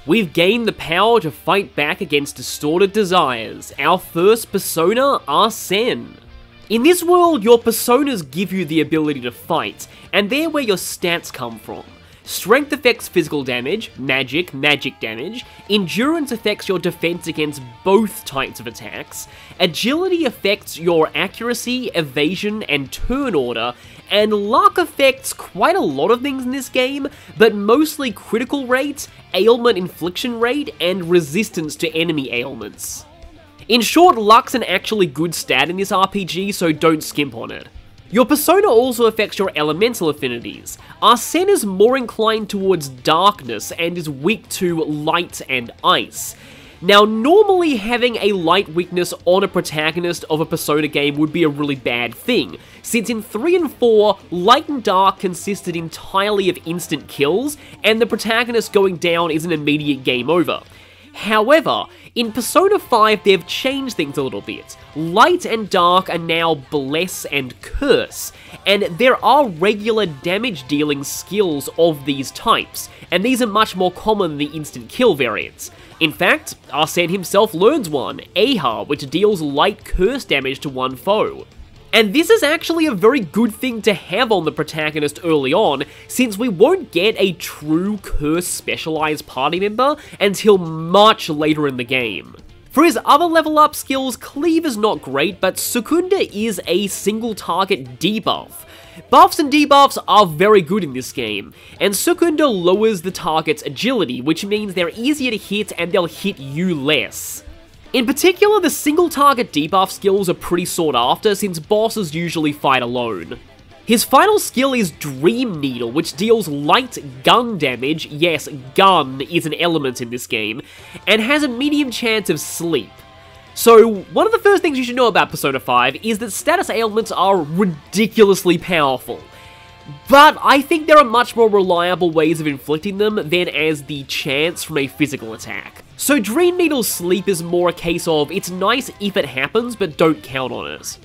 We've gained the power to fight back against distorted desires. Our first persona, Arsene. In this world, your personas give you the ability to fight, and they're where your stats come from. Strength affects physical damage, magic damage, endurance affects your defense against both types of attacks, agility affects your accuracy, evasion, and turn order, and luck affects quite a lot of things in this game, but mostly critical rate, ailment infliction rate, and resistance to enemy ailments. In short, luck's an actually good stat in this RPG, so don't skimp on it. Your persona also affects your elemental affinities. Arsene is more inclined towards darkness and is weak to light and ice. Now, normally having a light weakness on a protagonist of a Persona game would be a really bad thing, since in 3 and 4, light and dark consisted entirely of instant kills, and the protagonist going down is an immediate game over. However, in Persona 5 they've changed things a little bit. Light and dark are now bless and curse, and there are regular damage dealing skills of these types, and these are much more common than the instant kill variants. In fact, Arsene himself learns one, Aha, which deals light curse damage to one foe. And this is actually a very good thing to have on the protagonist early on, since we won't get a true curse specialized party member until much later in the game. For his other level up skills, Cleave is not great, but Sukunda is a single target debuff. Buffs and debuffs are very good in this game, and Sukunda lowers the target's agility, which means they're easier to hit and they'll hit you less. In particular, the single target debuff skills are pretty sought after since bosses usually fight alone. His final skill is Dream Needle, which deals light gun damage, yes, gun is an element in this game, and has a medium chance of sleep. So, one of the first things you should know about Persona 5 is that status ailments are ridiculously powerful. But I think there are much more reliable ways of inflicting them than as the chance from a physical attack. So Dream Needle's sleep is more a case of, it's nice if it happens, but don't count on it.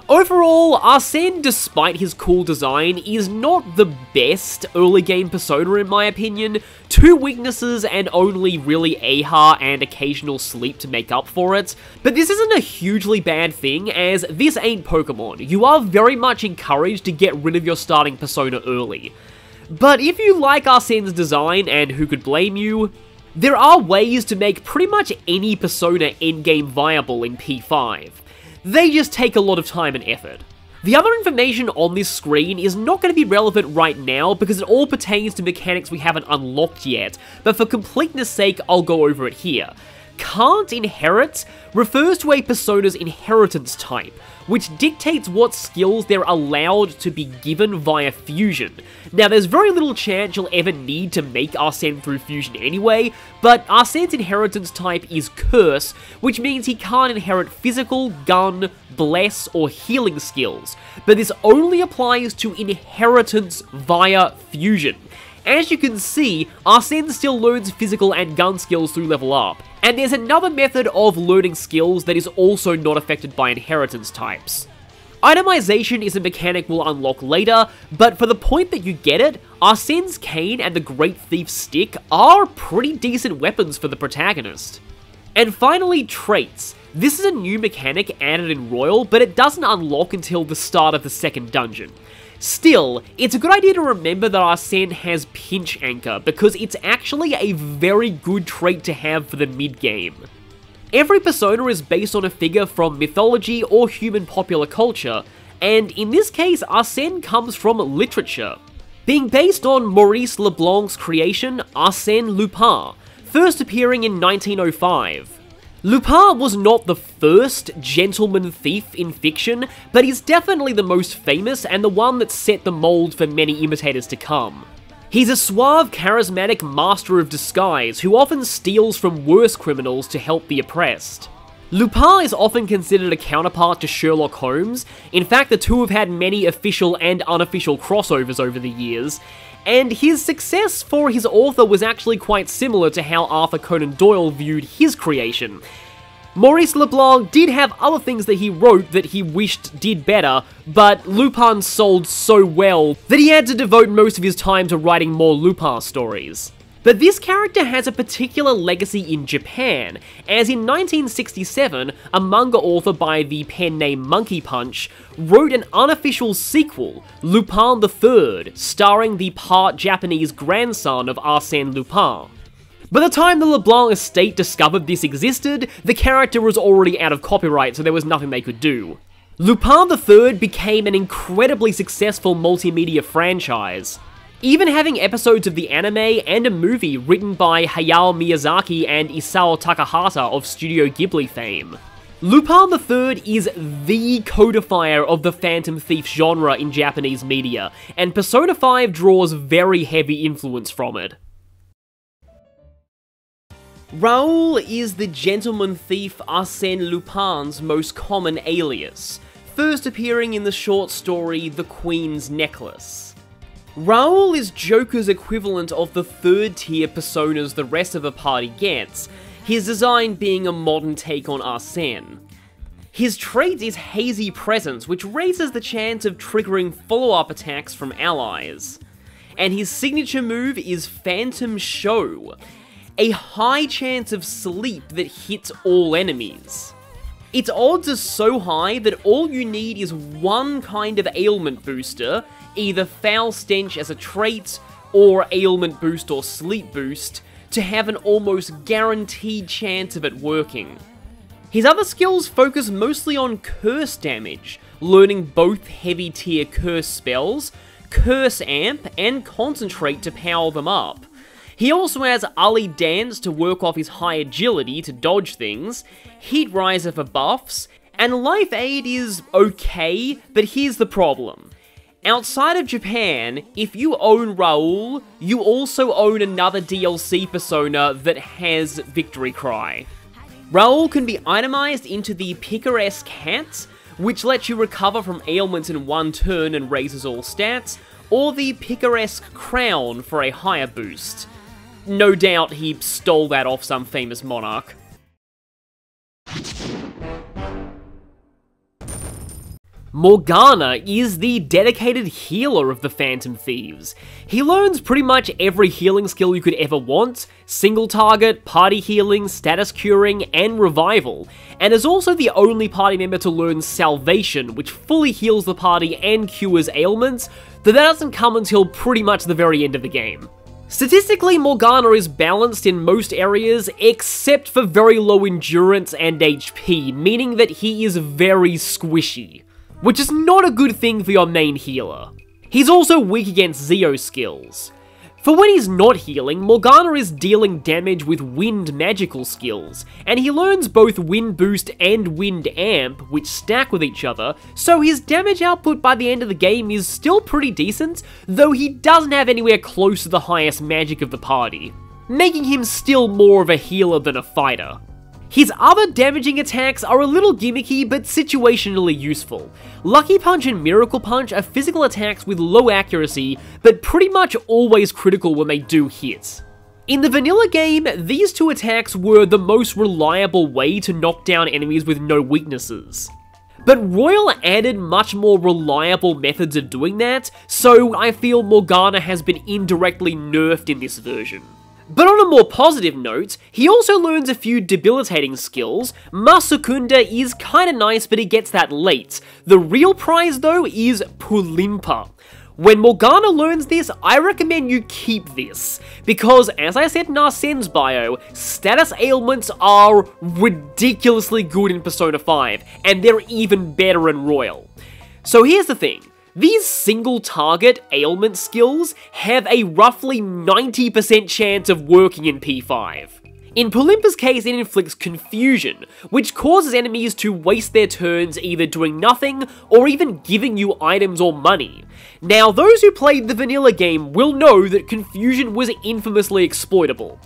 Overall, Arsene, despite his cool design, is not the best early game Persona in my opinion. 2 weaknesses and only really Aha and occasional sleep to make up for it. But this isn't a hugely bad thing, as this ain't Pokemon. You are very much encouraged to get rid of your starting Persona early. But if you like Arsene's design, and who could blame you, there are ways to make pretty much any Persona endgame viable in P5. They just take a lot of time and effort. The other information on this screen is not going to be relevant right now because it all pertains to mechanics we haven't unlocked yet, but for completeness sake, I'll go over it here. Can't inherit refers to a persona's inheritance type, which dictates what skills they're allowed to be given via fusion. Now, there's very little chance you'll ever need to make Arsene through fusion anyway, but Arsene's inheritance type is Curse, which means he can't inherit physical, gun, bless, or healing skills, but this only applies to inheritance via fusion. As you can see, Arsene still learns physical and gun skills through level up, and there's another method of learning skills that is also not affected by inheritance types. Itemization is a mechanic we'll unlock later, but for the point that you get it, Arsene's cane and the Great Thief's stick are pretty decent weapons for the protagonist. And finally, traits. This is a new mechanic added in Royal, but it doesn't unlock until the start of the second dungeon. Still, it's a good idea to remember that Arsene has Pinch Anchor, because it's actually a very good trait to have for the mid-game. Every persona is based on a figure from mythology or human popular culture, and in this case, Arsene comes from literature. Being based on Maurice Leblanc's creation, Arsène Lupin, first appearing in 1905. Lupin was not the first gentleman thief in fiction, but he's definitely the most famous and the one that set the mold for many imitators to come. He's a suave, charismatic master of disguise who often steals from worse criminals to help the oppressed. Lupin is often considered a counterpart to Sherlock Holmes. In fact, the two have had many official and unofficial crossovers over the years, and his success for his author was actually quite similar to how Arthur Conan Doyle viewed his creation. Maurice Leblanc did have other things that he wrote that he wished did better, but Lupin sold so well that he had to devote most of his time to writing more Lupin stories. But this character has a particular legacy in Japan, as in 1967, a manga author by the pen name Monkey Punch wrote an unofficial sequel, Lupin III, starring the part Japanese grandson of Arsène Lupin. By the time the Leblanc estate discovered this existed, the character was already out of copyright, so there was nothing they could do. Lupin III became an incredibly successful multimedia franchise, even having episodes of the anime and a movie written by Hayao Miyazaki and Isao Takahata of Studio Ghibli fame. Lupin III is the codifier of the Phantom Thief genre in Japanese media, and Persona 5 draws very heavy influence from it. Raoul is the gentleman thief Arsène Lupin's most common alias, first appearing in the short story The Queen's Necklace. Raoul is Joker's equivalent of the third tier personas the rest of the party gets, his design being a modern take on Arsène. His trait is Hazy Presence, which raises the chance of triggering follow-up attacks from allies. And his signature move is Phantom Show, a high chance of sleep that hits all enemies. Its odds are so high that all you need is one kind of ailment booster, either Foul Stench as a trait, or ailment boost or sleep boost, to have an almost guaranteed chance of it working. His other skills focus mostly on curse damage, learning both heavy tier curse spells, Curse Amp, and Concentrate to power them up. He also has Ali Dance to work off his high agility to dodge things, Heat Riser for buffs, and Life Aid is okay, but here's the problem. Outside of Japan, if you own Raoul, you also own another DLC persona that has Victory Cry. Raoul can be itemized into the Picaresque Hat, which lets you recover from ailments in one turn and raises all stats, or the Picaresque Crown for a higher boost. No doubt he stole that off some famous monarch. Morgana is the dedicated healer of the Phantom Thieves. He learns pretty much every healing skill you could ever want, single target, party healing, status curing, and revival, and is also the only party member to learn Salvation, which fully heals the party and cures ailments, though that doesn't come until pretty much the very end of the game. Statistically, Morgana is balanced in most areas, except for very low endurance and HP, meaning that he is very squishy, which is not a good thing for your main healer. He's also weak against Zeo skills. For when he's not healing, Morgana is dealing damage with wind magical skills, and he learns both Wind Boost and Wind Amp, which stack with each other, so his damage output by the end of the game is still pretty decent, though he doesn't have anywhere close to the highest magic of the party, making him still more of a healer than a fighter. His other damaging attacks are a little gimmicky, but situationally useful. Lucky Punch and Miracle Punch are physical attacks with low accuracy, but pretty much always critical when they do hit. In the vanilla game, these two attacks were the most reliable way to knock down enemies with no weaknesses. But Royal added much more reliable methods of doing that, so I feel Morgana has been indirectly nerfed in this version. But on a more positive note, he also learns a few debilitating skills. Masukunda is kinda nice, but he gets that late. The real prize though is Pulimpa. When Morgana learns this, I recommend you keep this, because as I said in Arsène's bio, status ailments are ridiculously good in Persona 5, and they're even better in Royal. So here's the thing. These single-target ailment skills have a roughly 90% chance of working in P5. In Pulimpa's case, it inflicts confusion, which causes enemies to waste their turns either doing nothing or even giving you items or money. Now, those who played the vanilla game will know that confusion was infamously exploitable.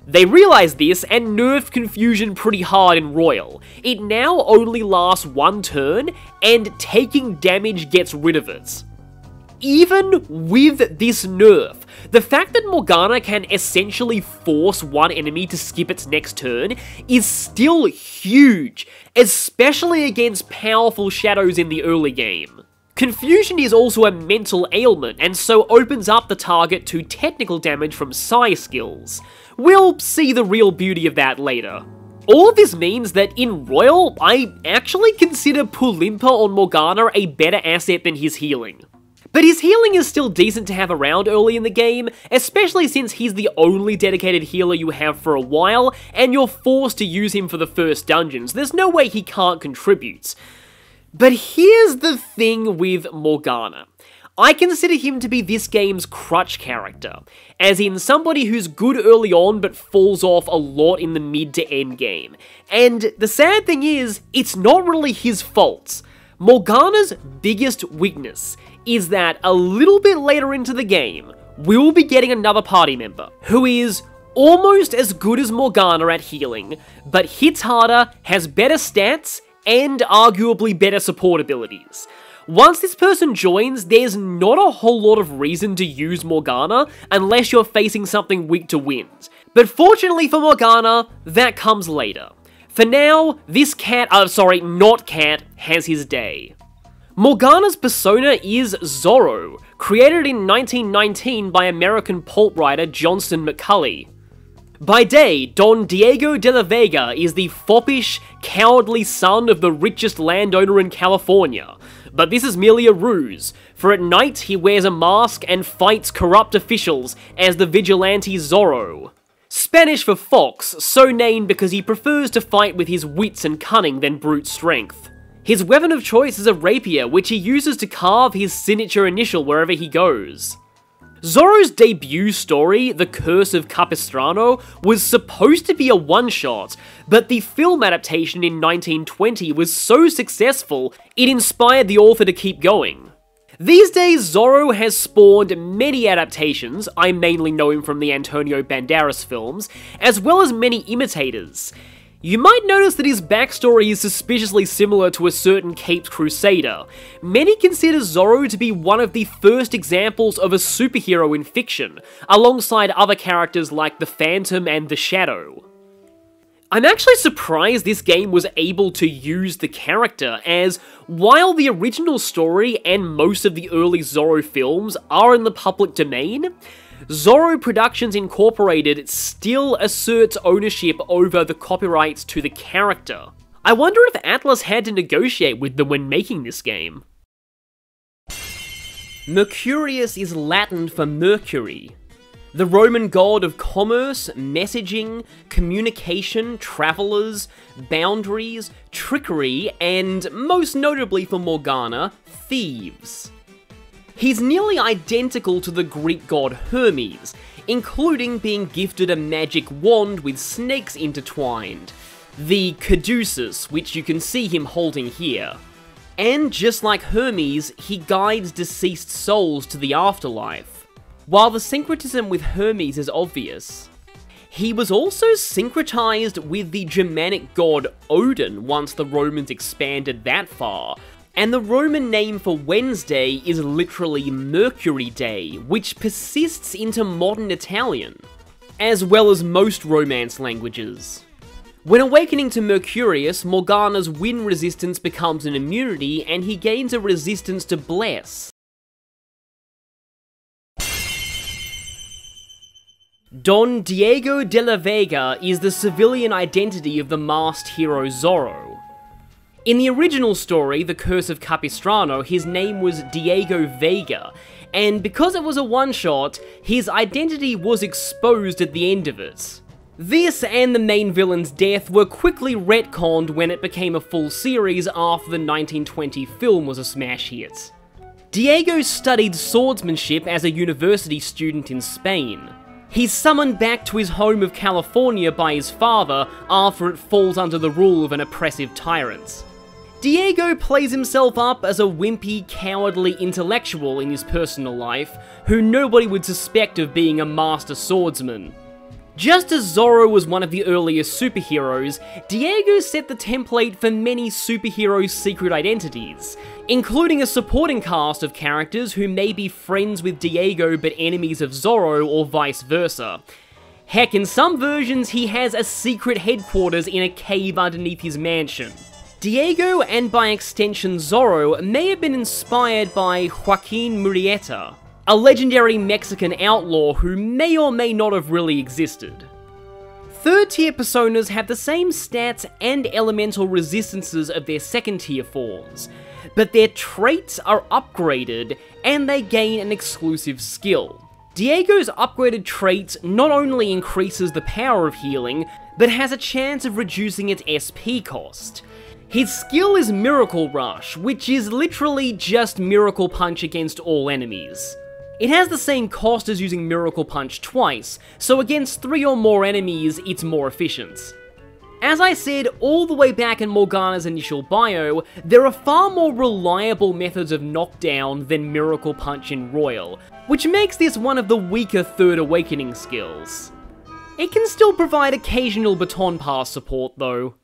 They realized this and nerfed confusion pretty hard in Royal. It now only lasts one turn, and taking damage gets rid of it. Even with this nerf, the fact that Morgana can essentially force one enemy to skip its next turn is still huge, especially against powerful shadows in the early game. Confusion is also a mental ailment, and so opens up the target to technical damage from psi skills. We'll see the real beauty of that later. All of this means that in Royal, I actually consider Pulimpa on Morgana a better asset than his healing. But his healing is still decent to have around early in the game, especially since he's the only dedicated healer you have for a while, and you're forced to use him for the first dungeons. There's no way he can't contribute. But here's the thing with Morgana. I consider him to be this game's crutch character, as in somebody who's good early on but falls off a lot in the mid to end game. And the sad thing is, it's not really his fault. Morgana's biggest weakness is that a little bit later into the game, we'll be getting another party member, who is almost as good as Morgana at healing, but hits harder, has better stats, and arguably better support abilities. Once this person joins, there's not a whole lot of reason to use Morgana unless you're facing something weak to wind. But fortunately for Morgana, that comes later. For now, this not cat, has his day. Morgana's persona is Zorro, created in 1919 by American pulp writer Johnston McCulley. By day, Don Diego de la Vega is the foppish, cowardly son of the richest landowner in California. But this is merely a ruse, for at night he wears a mask and fights corrupt officials as the vigilante Zorro. Spanish for fox, so named because he prefers to fight with his wits and cunning than brute strength. His weapon of choice is a rapier, which he uses to carve his signature initial wherever he goes. Zorro's debut story, The Curse of Capistrano, was supposed to be a one-shot, but the film adaptation in 1920 was so successful, it inspired the author to keep going. These days, Zorro has spawned many adaptations, I mainly know him from the Antonio Banderas films, as well as many imitators. You might notice that his backstory is suspiciously similar to a certain Caped Crusader. Many consider Zorro to be one of the first examples of a superhero in fiction, alongside other characters like the Phantom and the Shadow. I'm actually surprised this game was able to use the character, as while the original story and most of the early Zorro films are in the public domain, Zorro Productions Incorporated still asserts ownership over the copyrights to the character. I wonder if Atlas had to negotiate with them when making this game. Mercurius is Latin for Mercury, the Roman god of commerce, messaging, communication, travelers, boundaries, trickery, and most notably for Morgana, thieves. He's nearly identical to the Greek god Hermes, including being gifted a magic wand with snakes intertwined, the Caduceus, which you can see him holding here. And just like Hermes, he guides deceased souls to the afterlife. While the syncretism with Hermes is obvious, he was also syncretized with the Germanic god Odin once the Romans expanded that far, and the Roman name for Wednesday is literally Mercury Day, which persists into modern Italian, as well as most Romance languages. When awakening to Mercurius, Morgana's wind resistance becomes an immunity, and he gains a resistance to bless. Don Diego de la Vega is the civilian identity of the masked hero Zorro. In the original story, The Curse of Capistrano, his name was Diego Vega, and because it was a one-shot, his identity was exposed at the end of it. This and the main villain's death were quickly retconned when it became a full series after the 1920 film was a smash hit. Diego studied swordsmanship as a university student in Spain. He's summoned back to his home of California by his father after it falls under the rule of an oppressive tyrant. Diego plays himself up as a wimpy, cowardly intellectual in his personal life, who nobody would suspect of being a master swordsman. Just as Zorro was one of the earliest superheroes, Diego set the template for many superheroes' secret identities. including a supporting cast of characters who may be friends with Diego but enemies of Zoro or vice versa. Heck, in some versions he has a secret headquarters in a cave underneath his mansion. Diego, and by extension Zoro, may have been inspired by Joaquin Murrieta, a legendary Mexican outlaw who may or may not have really existed. Third tier personas have the same stats and elemental resistances of their second tier forms, but their traits are upgraded and they gain an exclusive skill. Diego's upgraded trait not only increases the power of healing, but has a chance of reducing its SP cost. His skill is Miracle Rush, which is literally just Miracle Punch against all enemies. It has the same cost as using Miracle Punch twice, so against 3 or more enemies, it's more efficient. As I said all the way back in Morgana's initial bio, there are far more reliable methods of knockdown than Miracle Punch in Royal, which makes this one of the weaker Third Awakening skills. It can still provide occasional baton pass support though.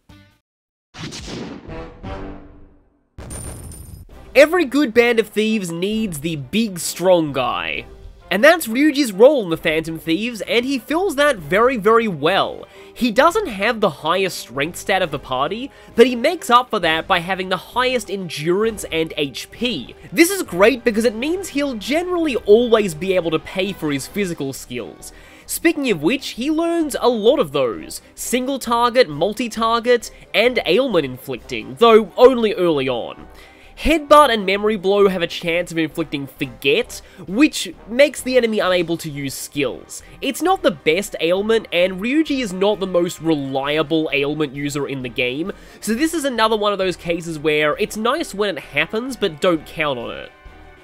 Every good band of thieves needs the big strong guy. And that's Ryuji's role in the Phantom Thieves, and he fills that very, very well. He doesn't have the highest strength stat of the party, but he makes up for that by having the highest endurance and HP. This is great because it means he'll generally always be able to pay for his physical skills. Speaking of which, he learns a lot of those. Single target, multi-target, and ailment inflicting, though only early on. Headbutt and Memory Blow have a chance of inflicting Forget, which makes the enemy unable to use skills. It's not the best ailment, and Ryuji is not the most reliable ailment user in the game, so this is another one of those cases where it's nice when it happens, but don't count on it.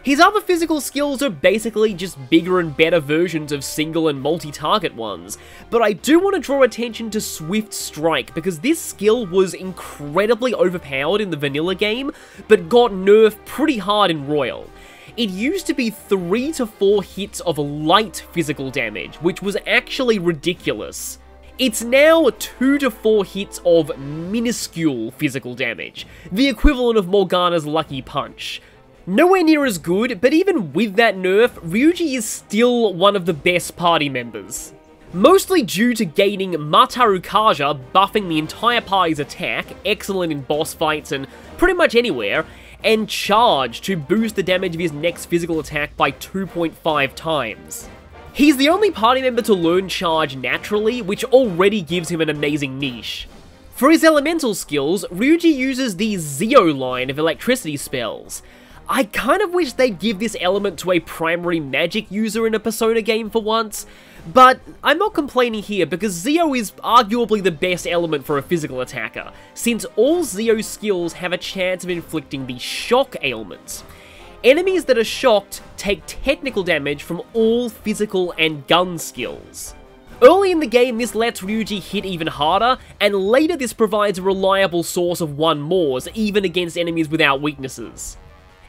His other physical skills are basically just bigger and better versions of single and multi-target ones, but I do want to draw attention to Swift Strike because this skill was incredibly overpowered in the vanilla game, but got nerfed pretty hard in Royal. It used to be 3 to 4 hits of light physical damage, which was actually ridiculous. It's now 2 to 4 hits of minuscule physical damage, the equivalent of Morgana's Lucky Punch. Nowhere near as good, but even with that nerf, Ryuji is still one of the best party members. Mostly due to gaining Mataru Kaja, buffing the entire party's attack, excellent in boss fights and pretty much anywhere, and Charge to boost the damage of his next physical attack by 2.5 times. He's the only party member to learn Charge naturally, which already gives him an amazing niche. For his elemental skills, Ryuji uses the Zeo line of electricity spells. I kind of wish they'd give this element to a primary magic user in a Persona game for once, but I'm not complaining here because Zeo is arguably the best element for a physical attacker, since all Zeo skills have a chance of inflicting the shock ailments. Enemies that are shocked take technical damage from all physical and gun skills. Early in the game, this lets Ryuji hit even harder, and later this provides a reliable source of 1-mores, even against enemies without weaknesses.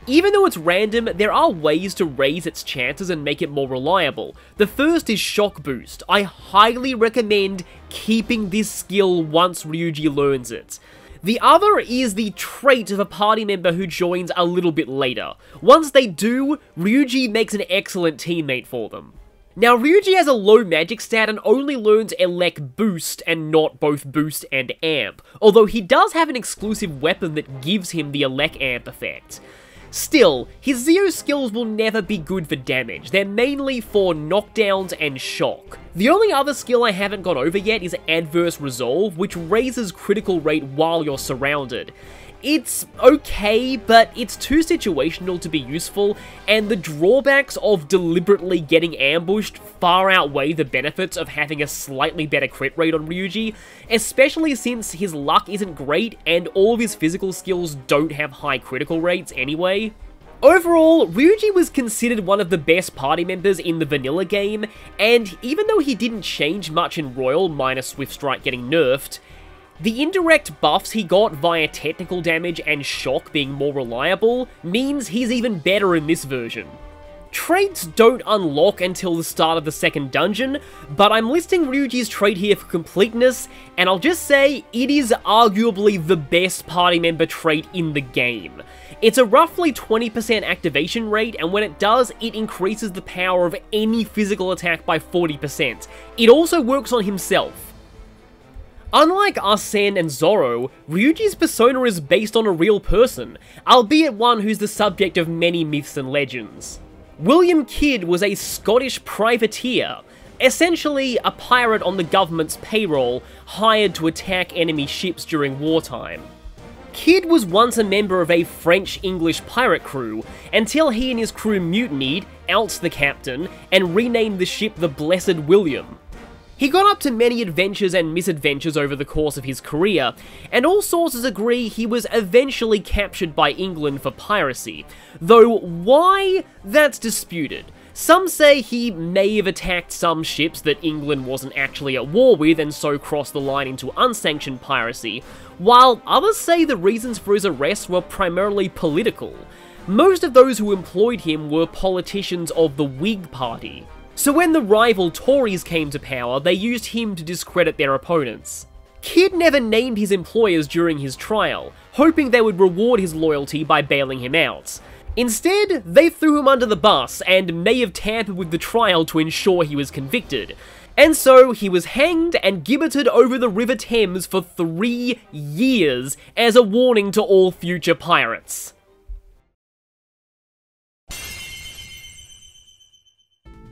Even though it's random, there are ways to raise its chances and make it more reliable. The first is Shock Boost. I highly recommend keeping this skill once Ryuji learns it. The other is the trait of a party member who joins a little bit later. Once they do, Ryuji makes an excellent teammate for them. Now, Ryuji has a low magic stat and only learns Elec Boost and not both Boost and Amp, although he does have an exclusive weapon that gives him the Elec Amp effect. Still, his Zeo skills will never be good for damage, they're mainly for knockdowns and shock. The only other skill I haven't gone over yet is Adverse Resolve, which raises critical rate while you're surrounded. It's okay, but it's too situational to be useful, and the drawbacks of deliberately getting ambushed far outweigh the benefits of having a slightly better crit rate on Ryuji, especially since his luck isn't great and all of his physical skills don't have high critical rates anyway. Overall, Ryuji was considered one of the best party members in the vanilla game, and even though he didn't change much in Royal minus Swift Strike getting nerfed, the indirect buffs he got via technical damage and shock being more reliable means he's even better in this version. Traits don't unlock until the start of the second dungeon, but I'm listing Ryuji's trait here for completeness, and I'll just say it is arguably the best party member trait in the game. It's a roughly 20% activation rate, and when it does, it increases the power of any physical attack by 40%. It also works on himself. Unlike Arsene and Zoro, Ryuji's persona is based on a real person, albeit one who's the subject of many myths and legends. William Kidd was a Scottish privateer, essentially a pirate on the government's payroll, hired to attack enemy ships during wartime. Kidd was once a member of a French-English pirate crew, until he and his crew mutinied, ousted the captain, and renamed the ship the Blessed William. He got up to many adventures and misadventures over the course of his career, and all sources agree he was eventually captured by England for piracy, though why, that's disputed. Some say he may have attacked some ships that England wasn't actually at war with and so crossed the line into unsanctioned piracy, while others say the reasons for his arrest were primarily political. Most of those who employed him were politicians of the Whig Party. So when the rival Tories came to power, they used him to discredit their opponents. Kidd never named his employers during his trial, hoping they would reward his loyalty by bailing him out. Instead, they threw him under the bus and may have tampered with the trial to ensure he was convicted. And so he was hanged and gibbeted over the River Thames for 3 years as a warning to all future pirates.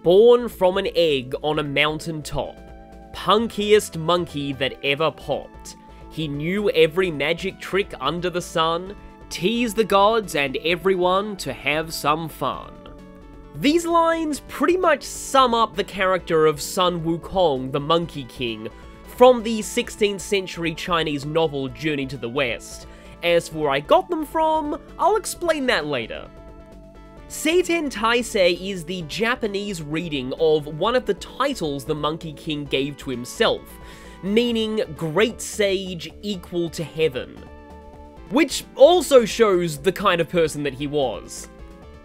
Born from an egg on a mountain top, punkiest monkey that ever popped. He knew every magic trick under the sun, teased the gods and everyone to have some fun. These lines pretty much sum up the character of Sun Wukong, the Monkey King, from the 16th century Chinese novel Journey to the West. As for where I got them from, I'll explain that later. Seiten Taisei is the Japanese reading of one of the titles the Monkey King gave to himself, meaning Great Sage equal to heaven. Which also shows the kind of person that he was.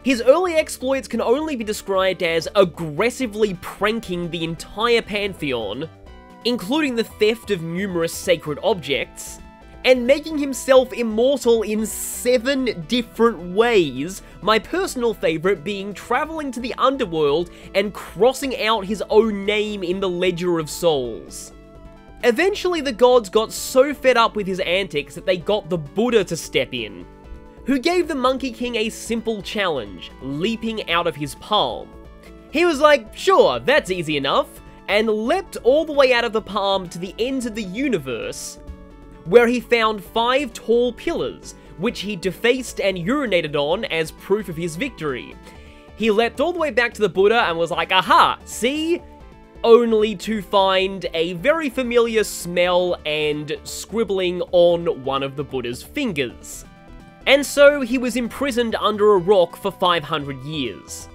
His early exploits can only be described as aggressively pranking the entire pantheon, including the theft of numerous sacred objects, and making himself immortal in 7 different ways, my personal favourite being travelling to the underworld and crossing out his own name in the Ledger of Souls. Eventually the gods got so fed up with his antics that they got the Buddha to step in, who gave the Monkey King a simple challenge, leaping out of his palm. He was like, sure, that's easy enough, and leapt all the way out of the palm to the ends of the universe, where he found 5 tall pillars, which he defaced and urinated on as proof of his victory. He leapt all the way back to the Buddha and was like, aha, see? Only to find a very familiar smell and scribbling on one of the Buddha's fingers. And so he was imprisoned under a rock for 500 years.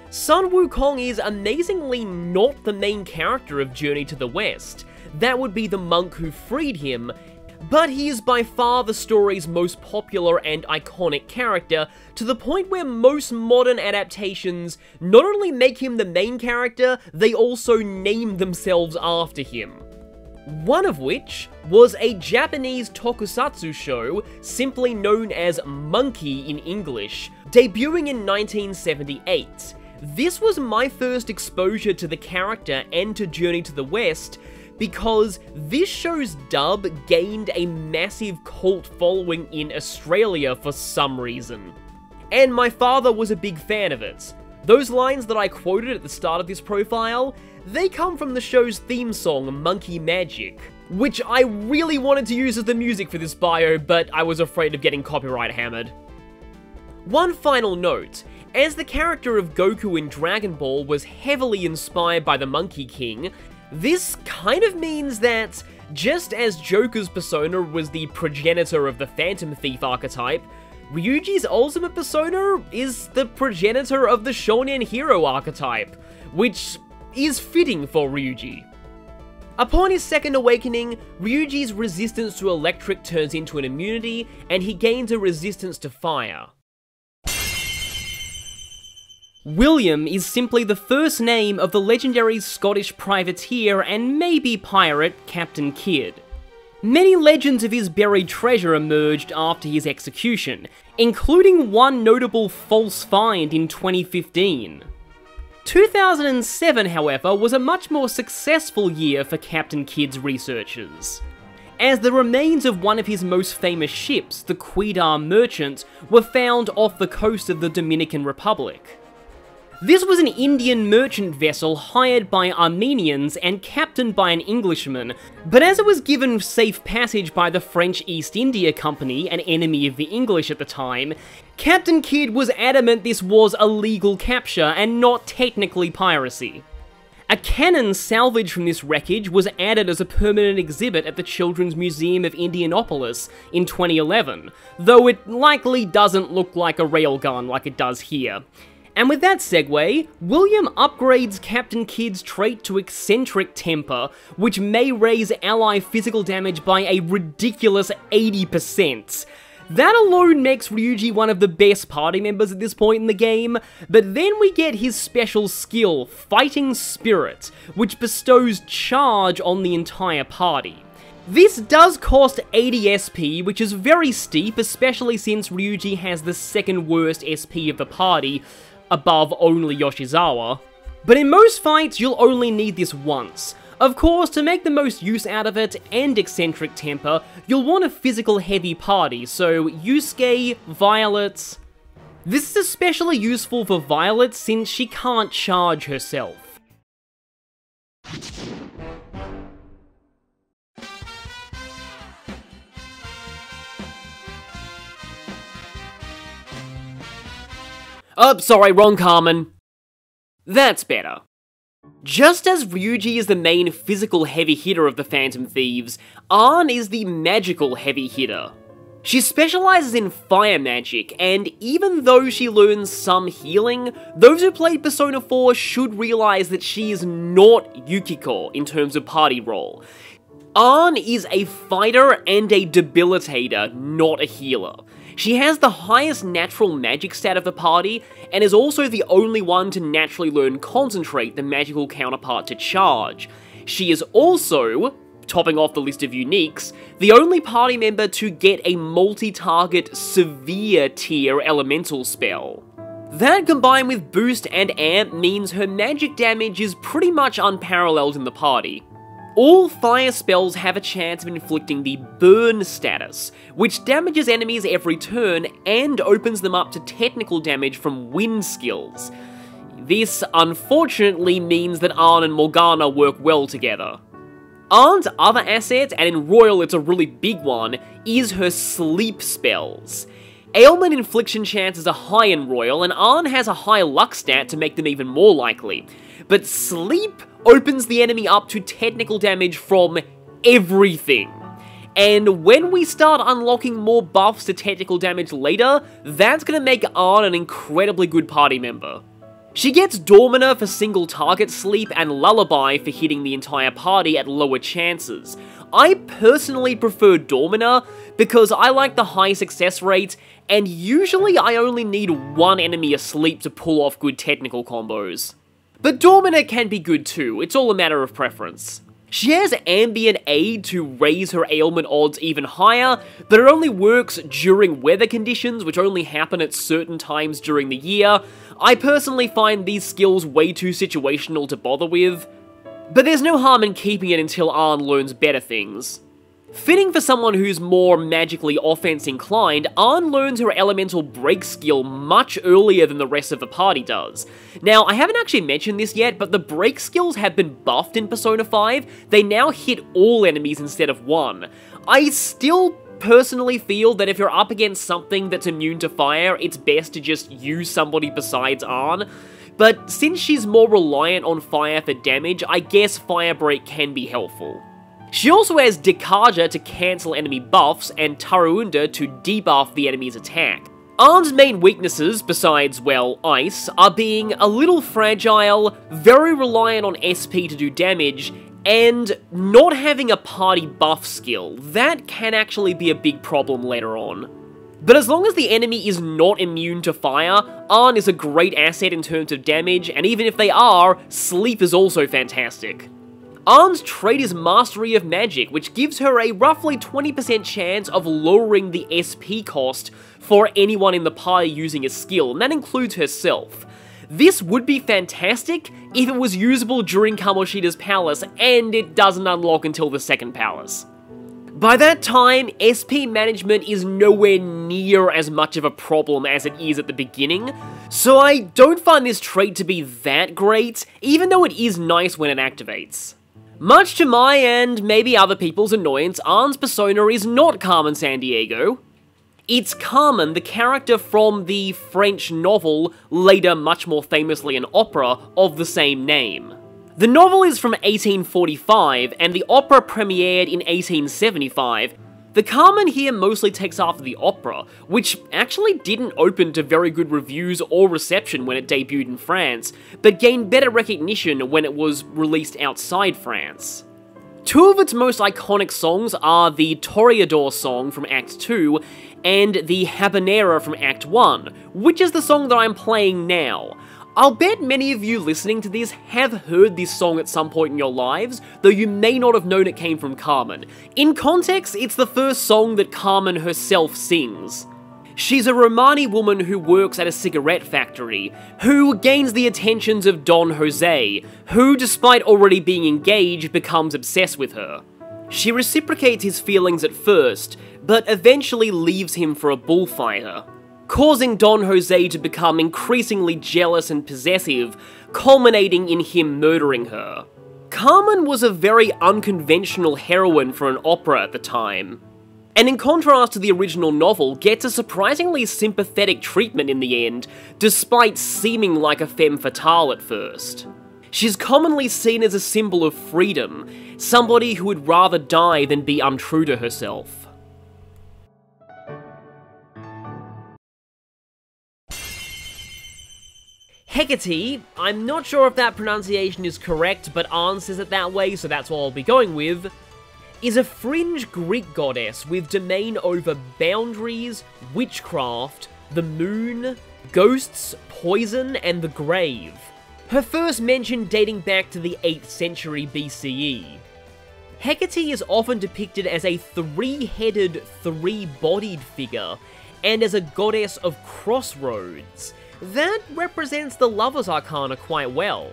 Sun Wukong is amazingly not the main character of Journey to the West. That would be the monk who freed him, but he is by far the story's most popular and iconic character, to the point where most modern adaptations not only make him the main character, they also name themselves after him. One of which was a Japanese tokusatsu show simply known as Monkey in English, debuting in 1978. This was my first exposure to the character and to Journey to the West, because this show's dub gained a massive cult following in Australia for some reason. And my father was a big fan of it. Those lines that I quoted at the start of this profile, they come from the show's theme song, Monkey Magic, which I really wanted to use as the music for this bio, but I was afraid of getting copyright hammered. One final note, as the character of Goku in Dragon Ball was heavily inspired by the Monkey King, this kind of means that, just as Joker's persona was the progenitor of the Phantom Thief archetype, Ryuji's ultimate persona is the progenitor of the Shonen Hero archetype, which is fitting for Ryuji. Upon his second awakening, Ryuji's resistance to electric turns into an immunity, and he gains a resistance to fire. William is simply the first name of the legendary Scottish privateer and maybe pirate Captain Kidd. Many legends of his buried treasure emerged after his execution, including one notable false find in 2015. 2007, however, was a much more successful year for Captain Kidd's researchers, as the remains of one of his most famous ships, the Quidar Merchant, were found off the coast of the Dominican Republic. This was an Indian merchant vessel hired by Armenians and captained by an Englishman, but as it was given safe passage by the French East India Company, an enemy of the English at the time, Captain Kidd was adamant this was a legal capture and not technically piracy. A cannon salvaged from this wreckage was added as a permanent exhibit at the Children's Museum of Indianapolis in 2011, though it likely doesn't look like a railgun like it does here. And with that segue, William upgrades Captain Kidd's trait to eccentric temper, which may raise ally physical damage by a ridiculous 80%. That alone makes Ryuji one of the best party members at this point in the game, but then we get his special skill, Fighting Spirit, which bestows charge on the entire party. This does cost 80 SP, which is very steep, especially since Ryuji has the second worst SP of the party, above only Yoshizawa. But in most fights, you'll only need this once. Of course, to make the most use out of it and eccentric temper, you'll want a physical heavy party, so Yusuke, Violet. This is especially useful for Violet since she can't charge herself. Oh, sorry, wrong Carmen. That's better. Just as Ryuji is the main physical heavy hitter of the Phantom Thieves, Ann is the magical heavy hitter. She specializes in fire magic, and even though she learns some healing, those who played Persona 4 should realize that she is not Yukiko in terms of party role. Ann is a fighter and a debilitator, not a healer. She has the highest natural magic stat of the party, and is also the only one to naturally learn Concentrate, the magical counterpart to Charge. She is also, topping off the list of uniques, the only party member to get a multi-target severe tier elemental spell. That combined with boost and amp means her magic damage is pretty much unparalleled in the party. All fire spells have a chance of inflicting the burn status, which damages enemies every turn and opens them up to technical damage from wind skills. This, unfortunately, means that Ann and Morgana work well together. Ann's other asset, and in Royal it's a really big one, is her sleep spells. Ailment infliction chances are high in Royal, and Ann has a high luck stat to make them even more likely. But sleep opens the enemy up to technical damage from everything. And when we start unlocking more buffs to technical damage later, that's gonna make Ann an incredibly good party member. She gets Dormina for single target sleep and Lullaby for hitting the entire party at lower chances. I personally prefer Dormina because I like the high success rate, and usually I only need one enemy asleep to pull off good technical combos. But Dormina can be good too, it's all a matter of preference. She has Ambient Aid to raise her ailment odds even higher, but it only works during weather conditions, which only happen at certain times during the year. I personally find these skills way too situational to bother with, but there's no harm in keeping it until Ann learns better things. Fitting for someone who's more magically offense-inclined, Ann learns her elemental break skill much earlier than the rest of the party does. Now, I haven't actually mentioned this yet, but the break skills have been buffed in Persona 5. They now hit all enemies instead of one. I still personally feel that if you're up against something that's immune to fire, it's best to just use somebody besides Ann. But since she's more reliant on fire for damage, I guess Fire Break can be helpful. She also has Dekaja to cancel enemy buffs, and Taruunda to debuff the enemy's attack. Ann's main weaknesses, besides, well, ice, are being a little fragile, very reliant on SP to do damage, and not having a party buff skill. That can actually be a big problem later on. But as long as the enemy is not immune to fire, Arn is a great asset in terms of damage, and even if they are, sleep is also fantastic. Arn's trait is Mastery of Magic, which gives her a roughly 20% chance of lowering the SP cost for anyone in the party using a skill, and that includes herself. This would be fantastic if it was usable during Kamoshida's palace, and it doesn't unlock until the second palace. By that time, SP management is nowhere near as much of a problem as it is at the beginning, so I don't find this trait to be that great, even though it is nice when it activates. Much to my and maybe other people's annoyance, Arn's persona is not Carmen Sandiego. It's Carmen, the character from the French novel, later much more famously an opera, of the same name. The novel is from 1845, and the opera premiered in 1875. The Carmen here mostly takes after the opera, which actually didn't open to very good reviews or reception when it debuted in France, but gained better recognition when it was released outside France. Two of its most iconic songs are the Toreador song from Act 2 and the Habanera from Act 1, which is the song that I'm playing now. I'll bet many of you listening to this have heard this song at some point in your lives, though you may not have known it came from Carmen. In context, it's the first song that Carmen herself sings. She's a Romani woman who works at a cigarette factory, who gains the attentions of Don Jose, who, despite already being engaged, becomes obsessed with her. She reciprocates his feelings at first, but eventually leaves him for a bullfighter, causing Don Jose to become increasingly jealous and possessive, culminating in him murdering her. Carmen was a very unconventional heroine for an opera at the time, and in contrast to the original novel, gets a surprisingly sympathetic treatment in the end, despite seeming like a femme fatale at first. She's commonly seen as a symbol of freedom, somebody who would rather die than be untrue to herself. Hecate, I'm not sure if that pronunciation is correct, but Arn says it that way, so that's what I'll be going with, is a fringe Greek goddess with domain over boundaries, witchcraft, the moon, ghosts, poison, and the grave. Her first mention dating back to the 8th century BCE. Hecate is often depicted as a three-headed, three-bodied figure, and as a goddess of crossroads. That represents the Lover's Arcana quite well.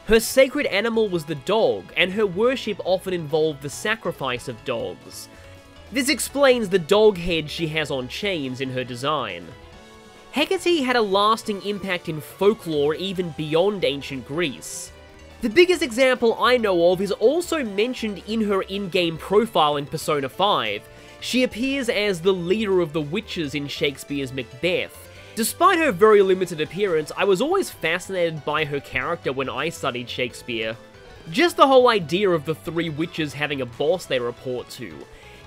Her sacred animal was the dog, and her worship often involved the sacrifice of dogs. This explains the dog head she has on chains in her design. Hecate had a lasting impact in folklore even beyond ancient Greece. The biggest example I know of is also mentioned in her in-game profile in Persona 5. She appears as the leader of the witches in Shakespeare's Macbeth. Despite her very limited appearance, I was always fascinated by her character when I studied Shakespeare. Just the whole idea of the three witches having a boss they report to.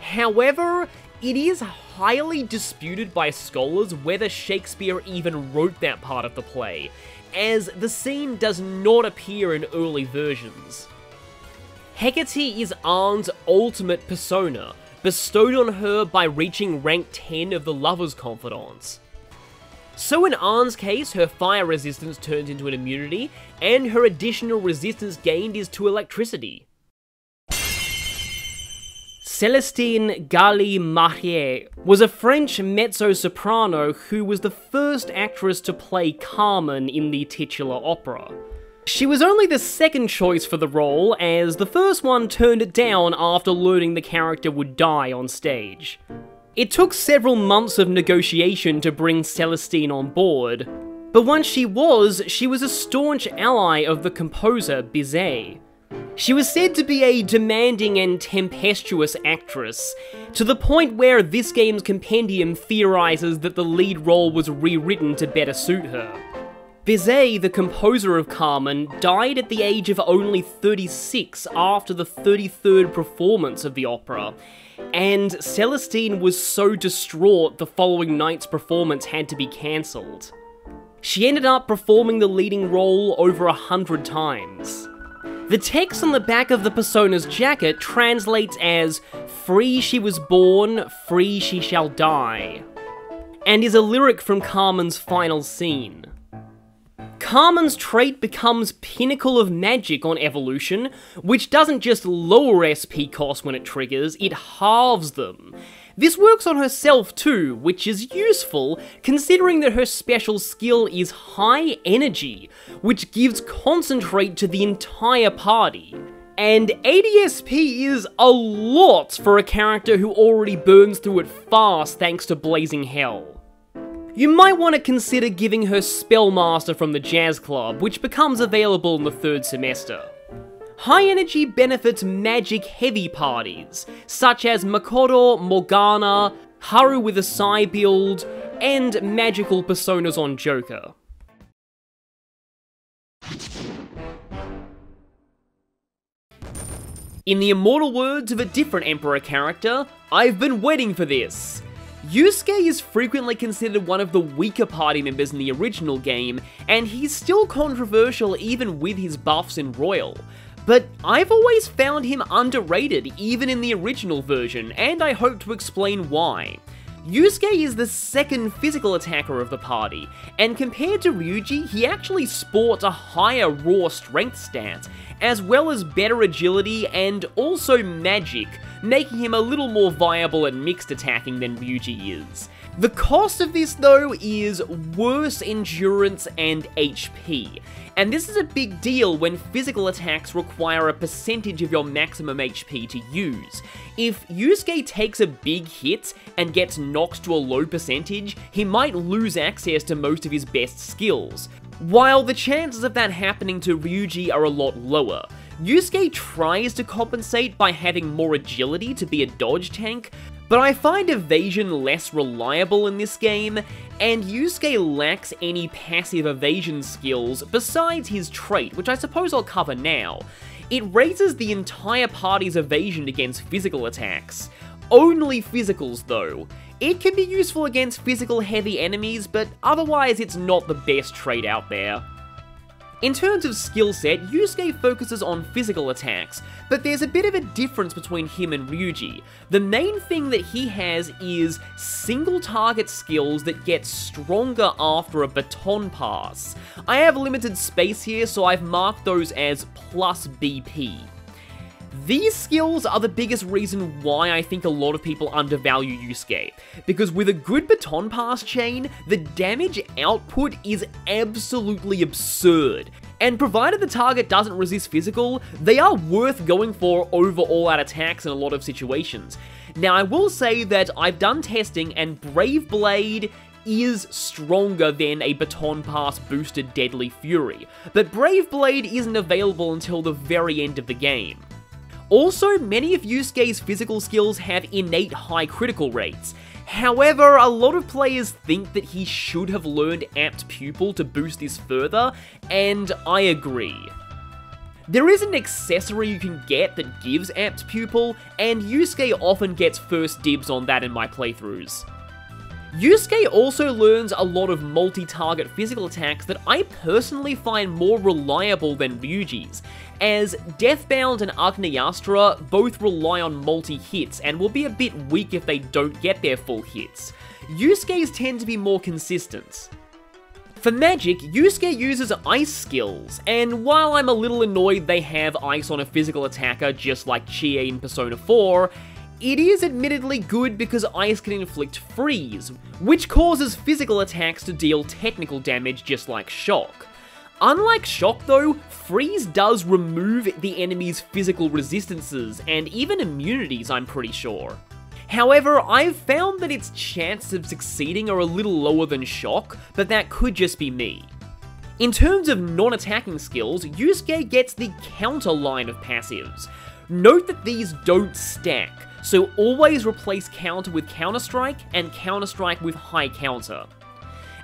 However, it is highly disputed by scholars whether Shakespeare even wrote that part of the play, as the scene does not appear in early versions. Hecate is Arn's ultimate persona, bestowed on her by reaching rank 10 of the Lover's Confidants. So in Arn's case, her fire resistance turns into an immunity, and her additional resistance gained is to electricity. Célestine Galli-Marié was a French mezzo-soprano who was the first actress to play Carmen in the titular opera. She was only the second choice for the role, as the first one turned it down after learning the character would die on stage. It took several months of negotiation to bring Célestine on board, but once she was a staunch ally of the composer Bizet. She was said to be a demanding and tempestuous actress, to the point where this game's compendium theorizes that the lead role was rewritten to better suit her. Bizet, the composer of Carmen, died at the age of only 36 after the 33rd performance of the opera, and Célestine was so distraught the following night's performance had to be cancelled. She ended up performing the leading role over 100 times. The text on the back of the Persona's jacket translates as, "Free she was born, free she shall die." and is a lyric from Carmen's final scene. Carmen's trait becomes Pinnacle of Magic on evolution, which doesn't just lower SP costs when it triggers, it halves them. This works on herself too, which is useful, considering that her special skill is High Energy, which gives Concentrate to the entire party. And ADSP is a lot for a character who already burns through it fast thanks to Blazing Hell. You might want to consider giving her Spellmaster from the Jazz Club, which becomes available in the 3rd semester. High Energy benefits magic-heavy parties, such as Makoto, Morgana, Haru with a Psy build, and magical personas on Joker. In the immortal words of a different Emperor character, I've been waiting for this. Yusuke is frequently considered one of the weaker party members in the original game, and he's still controversial even with his buffs in Royal. But I've always found him underrated even in the original version, and I hope to explain why. Yusuke is the 2nd physical attacker of the party, and compared to Ryuji, he actually sports a higher raw strength stat, as well as better agility and also magic, making him a little more viable at mixed attacking than Ryuji is. The cost of this though is worse endurance and HP, and this is a big deal when physical attacks require a percentage of your maximum HP to use. If Yusuke takes a big hit and gets knocked to a low percentage, he might lose access to most of his best skills, while the chances of that happening to Ryuji are a lot lower. Yusuke tries to compensate by having more agility to be a dodge tank, but I find evasion less reliable in this game, and Yusuke lacks any passive evasion skills besides his trait, which I suppose I'll cover now. It raises the entire party's evasion against physical attacks. Only physicals though. It can be useful against physical heavy enemies, but otherwise it's not the best trait out there. In terms of skill set, Yusuke focuses on physical attacks, but there's a bit of a difference between him and Ryuji. The main thing that he has is single target skills that get stronger after a baton pass. I have limited space here, so I've marked those as plus BP. These skills are the biggest reason why I think a lot of people undervalue Yusuke, because with a good baton pass chain, the damage output is absolutely absurd, and provided the target doesn't resist physical, they are worth going for over all-out attacks in a lot of situations. Now I will say that I've done testing and Brave Blade is stronger than a baton pass boosted Deadly Fury, but Brave Blade isn't available until the very end of the game. Also, many of Yusuke's physical skills have innate high critical rates. However, a lot of players think that he should have learned Apt Pupil to boost this further, and I agree. There is an accessory you can get that gives Apt Pupil, and Yusuke often gets first dibs on that in my playthroughs. Yusuke also learns a lot of multi-target physical attacks that I personally find more reliable than Ryuji's, as Deathbound and Agnayastra both rely on multi-hits and will be a bit weak if they don't get their full hits. Yusuke's tend to be more consistent. For magic, Yusuke uses ice skills, and while I'm a little annoyed they have ice on a physical attacker just like Chie in Persona 4, it is admittedly good because ice can inflict freeze, which causes physical attacks to deal technical damage just like shock. Unlike shock though, freeze does remove the enemy's physical resistances and even immunities, I'm pretty sure. However, I've found that its chances of succeeding are a little lower than shock, but that could just be me. In terms of non-attacking skills, Yusuke gets the counter line of passives. Note that these don't stack, so always replace counter with counter-strike and counter-strike with high counter.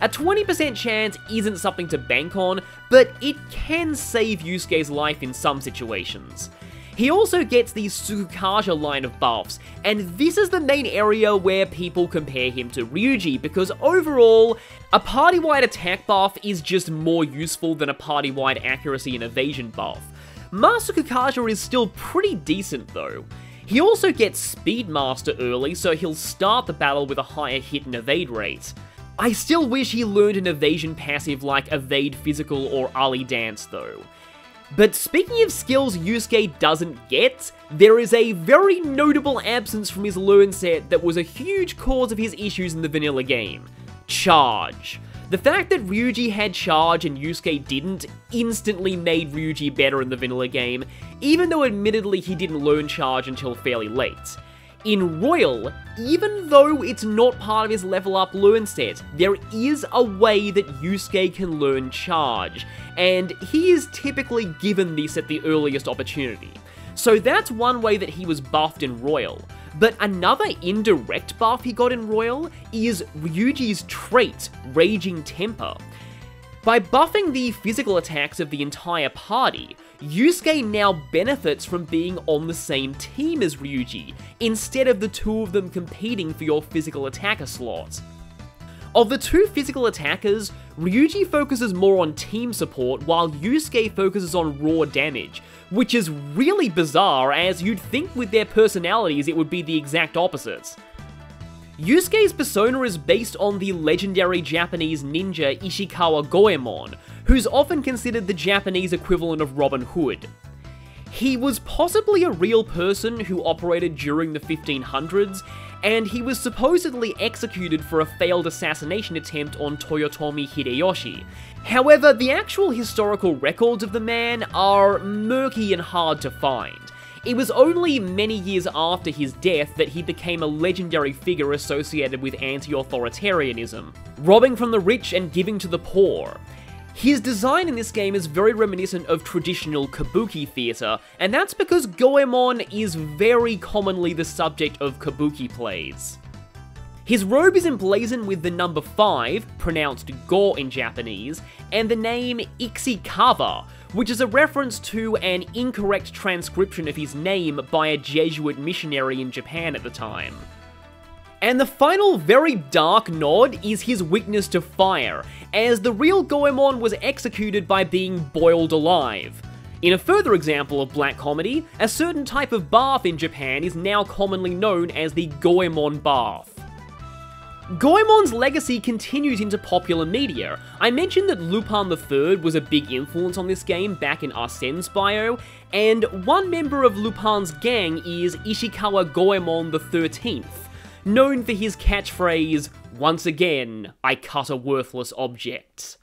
A 20% chance isn't something to bank on, but it can save Yusuke's life in some situations. He also gets the Tsukukaja line of buffs, and this is the main area where people compare him to Ryuji, because overall, a party-wide attack buff is just more useful than a party-wide accuracy and evasion buff. Master Tsukukaja is still pretty decent though. He also gets Speedmaster early, so he'll start the battle with a higher hit and evade rate. I still wish he learned an evasion passive like Evade Physical or Ali Dance though. But speaking of skills Yusuke doesn't get, there is a very notable absence from his learn set that was a huge cause of his issues in the vanilla game. Charge. The fact that Ryuji had Charge and Yusuke didn't instantly made Ryuji better in the vanilla game, even though admittedly he didn't learn Charge until fairly late. In Royal, even though it's not part of his level up learn set, there is a way that Yusuke can learn Charge, and he is typically given this at the earliest opportunity. So that's one way that he was buffed in Royal. But another indirect buff he got in Royal is Ryuji's trait, Raging Temper. By buffing the physical attacks of the entire party, Yusuke now benefits from being on the same team as Ryuji, instead of the two of them competing for your physical attacker slot. Of the two physical attackers, Ryuji focuses more on team support while Yusuke focuses on raw damage, which is really bizarre as you'd think with their personalities it would be the exact opposites. Yusuke's persona is based on the legendary Japanese ninja Ishikawa Goemon, who's often considered the Japanese equivalent of Robin Hood. He was possibly a real person who operated during the 1500s, and he was supposedly executed for a failed assassination attempt on Toyotomi Hideyoshi. However, the actual historical records of the man are murky and hard to find. It was only many years after his death that he became a legendary figure associated with anti-authoritarianism, robbing from the rich and giving to the poor. His design in this game is very reminiscent of traditional kabuki theatre, and that's because Goemon is very commonly the subject of kabuki plays. His robe is emblazoned with the number 5, pronounced Go in Japanese, and the name Ixikawa, which is a reference to an incorrect transcription of his name by a Jesuit missionary in Japan at the time. And the final very dark nod is his weakness to fire, as the real Goemon was executed by being boiled alive. In a further example of black comedy, a certain type of bath in Japan is now commonly known as the Goemon bath. Goemon's legacy continues into popular media. I mentioned that Lupin III was a big influence on this game back in Arsene's bio, and one member of Lupin's gang is Ishikawa Goemon XIII, known for his catchphrase, "Once again, I cut a worthless object."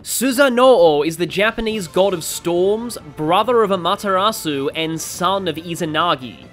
Susanoo is the Japanese god of storms, brother of Amaterasu, and son of Izanagi.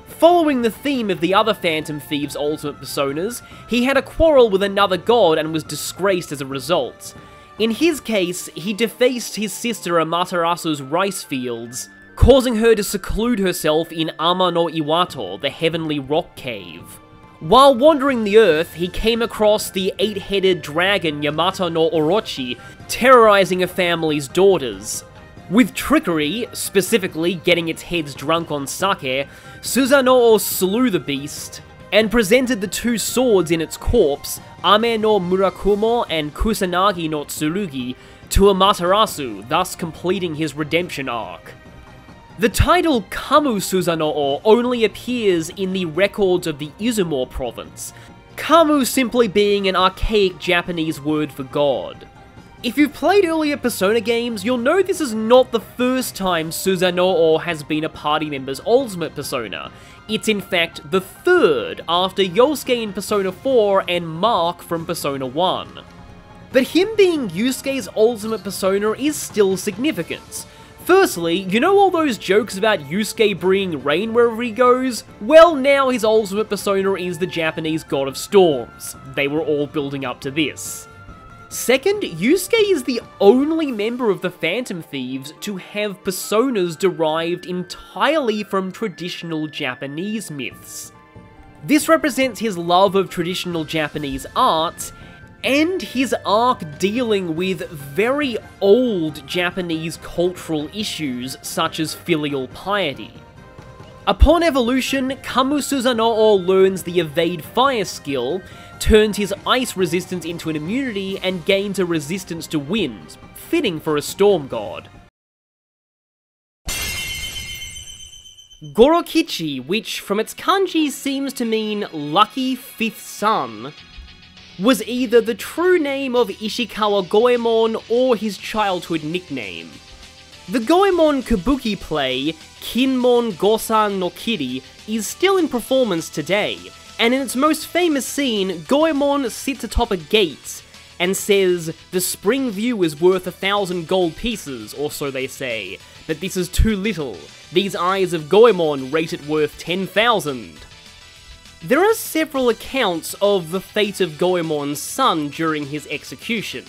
Following the theme of the other Phantom Thieves' ultimate personas, he had a quarrel with another god and was disgraced as a result. In his case, he defaced his sister Amaterasu's rice fields, causing her to seclude herself in Ama no Iwato, the heavenly rock cave. While wandering the earth, he came across the 8-headed dragon Yamato no Orochi, terrorizing a family's daughters. With trickery, specifically getting its heads drunk on sake, Susanoo slew the beast, and presented the two swords in its corpse, Ame no Murakumo and Kusanagi no Tsurugi, to Amaterasu, thus completing his redemption arc. The title Kamu Susanoo only appears in the records of the Izumo province, Kamu simply being an archaic Japanese word for god. If you've played earlier Persona games, you'll know this is not the first time Susanoo has been a party member's ultimate persona. It's in fact the third, after Yosuke in Persona 4 and Mark from Persona 1. But him being Yusuke's ultimate persona is still significant. Firstly, you know all those jokes about Yusuke bringing rain wherever he goes? Well, now his ultimate persona is the Japanese god of storms. They were all building up to this. Second, Yusuke is the only member of the Phantom Thieves to have personas derived entirely from traditional Japanese myths. This represents his love of traditional Japanese art, and his arc dealing with very old Japanese cultural issues such as filial piety. Upon evolution, Kamu Susanoo learns the Evade Fire skill, turns his ice resistance into an immunity, and gains a resistance to wind, fitting for a storm god. Gorokichi, which from its kanji seems to mean lucky fifth son, was either the true name of Ishikawa Goemon or his childhood nickname. The Goemon kabuki play, Kinmon Gosan no Kiri, is still in performance today, and in its most famous scene, Goemon sits atop a gate and says, "The spring view is worth 1,000 gold pieces," or so they say, but this is too little. These eyes of Goemon rate it worth 10,000. There are several accounts of the fate of Goemon's son during his execution.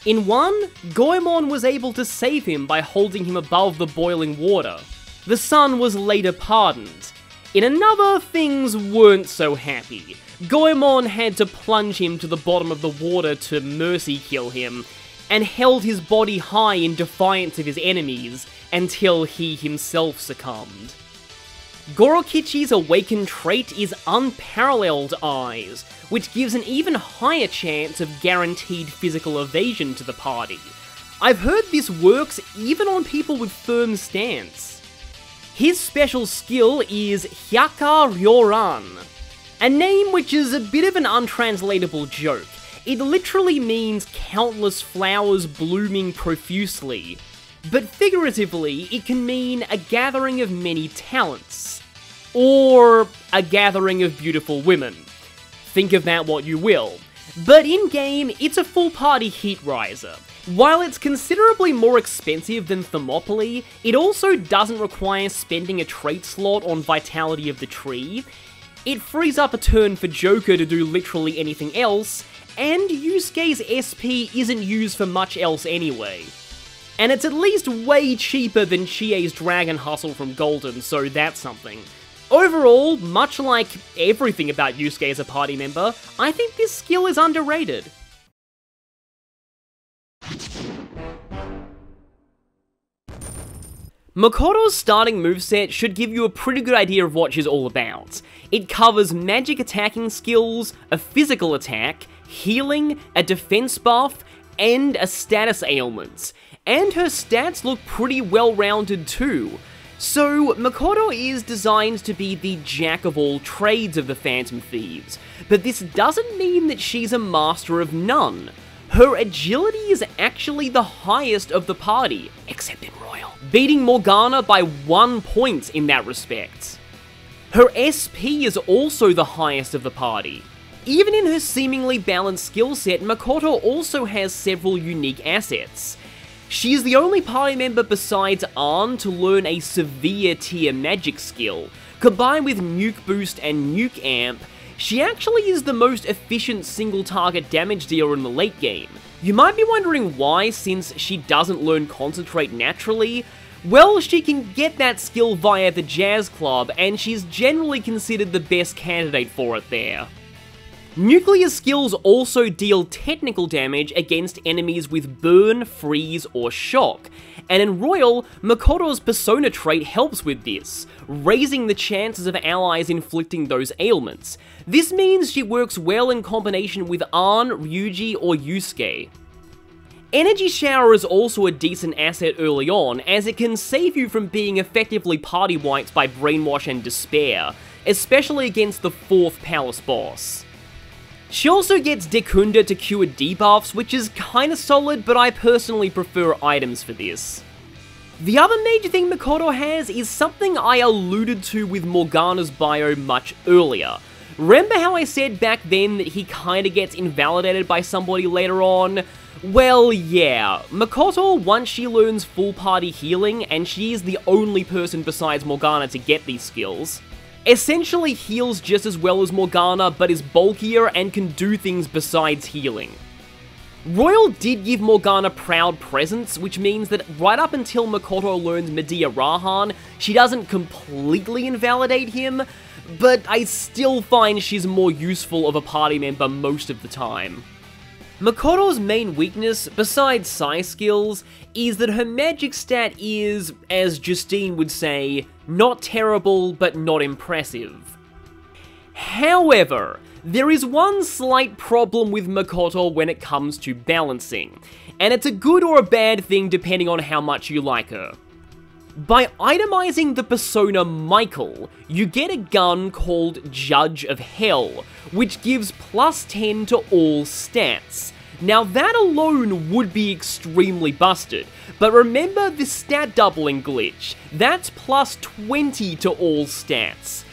In one, Goemon was able to save him by holding him above the boiling water. The son was later pardoned. In another, things weren't so happy. Goemon had to plunge him to the bottom of the water to mercy kill him, and held his body high in defiance of his enemies until he himself succumbed. Gorokichi's awakened trait is unparalleled eyes, which gives an even higher chance of guaranteed physical evasion to the party. I've heard this works even on people with firm stance. His special skill is Hyaka Ryoran, a name which is a bit of an untranslatable joke. It literally means countless flowers blooming profusely, but figuratively it can mean a gathering of many talents, or a gathering of beautiful women. Think of that what you will. But in-game, it's a full party heat riser. While it's considerably more expensive than Thermopylae, it also doesn't require spending a trait slot on Vitality of the Tree. It frees up a turn for Joker to do literally anything else, and Yusuke's SP isn't used for much else anyway. And it's at least way cheaper than Chie's Dragon Hustle from Golden, so that's something. Overall, much like everything about Yusuke as a party member, I think this skill is underrated. Makoto's starting moveset should give you a pretty good idea of what she's all about. It covers magic attacking skills, a physical attack, healing, a defense buff, and a status ailment. And her stats look pretty well-rounded too. So, Makoto is designed to be the jack of all trades of the Phantom Thieves, but this doesn't mean that she's a master of none. Her agility is actually the highest of the party, except in Royal, beating Morgana by 1 point in that respect. Her SP is also the highest of the party. Even in her seemingly balanced skill set, Makoto also has several unique assets. She is the only party member besides Ahn to learn a severe tier magic skill. Combined with Nuke Boost and Nuke Amp, she actually is the most efficient single target damage dealer in the late game. You might be wondering why, since she doesn't learn Concentrate naturally. Well, she can get that skill via the Jazz Club, and she's generally considered the best candidate for it there. Nuclear skills also deal technical damage against enemies with Burn, Freeze, or Shock, and in Royal, Makoto's Persona trait helps with this, raising the chances of allies inflicting those ailments. This means she works well in combination with Ahn, Ryuji, or Yusuke. Energy Shower is also a decent asset early on, as it can save you from being effectively party wiped by Brainwash and Despair, especially against the 4th Palace boss. She also gets Dekunda to cure debuffs, which is kinda solid, but I personally prefer items for this. The other major thing Makoto has is something I alluded to with Morgana's bio much earlier. Remember how I said back then that he kinda gets invalidated by somebody later on? Well, yeah, Makoto, once she learns full party healing, and she is the only person besides Morgana to get these skills, essentially heals just as well as Morgana, but is bulkier and can do things besides healing. Royal did give Morgana Proud Presence, which means that right up until Makoto learns Medea Rahan, she doesn't completely invalidate him, but I still find she's more useful of a party member most of the time. Makoto's main weakness, besides Psi skills, is that her magic stat is, as Justine would say, not terrible but not impressive. However, there is one slight problem with Makoto when it comes to balancing, and it's a good or a bad thing depending on how much you like her. By itemizing the persona Michael, you get a gun called Judge of Hell, which gives plus 10 to all stats. Now that alone would be extremely busted, but remember the stat doubling glitch, that's plus 20 to all stats.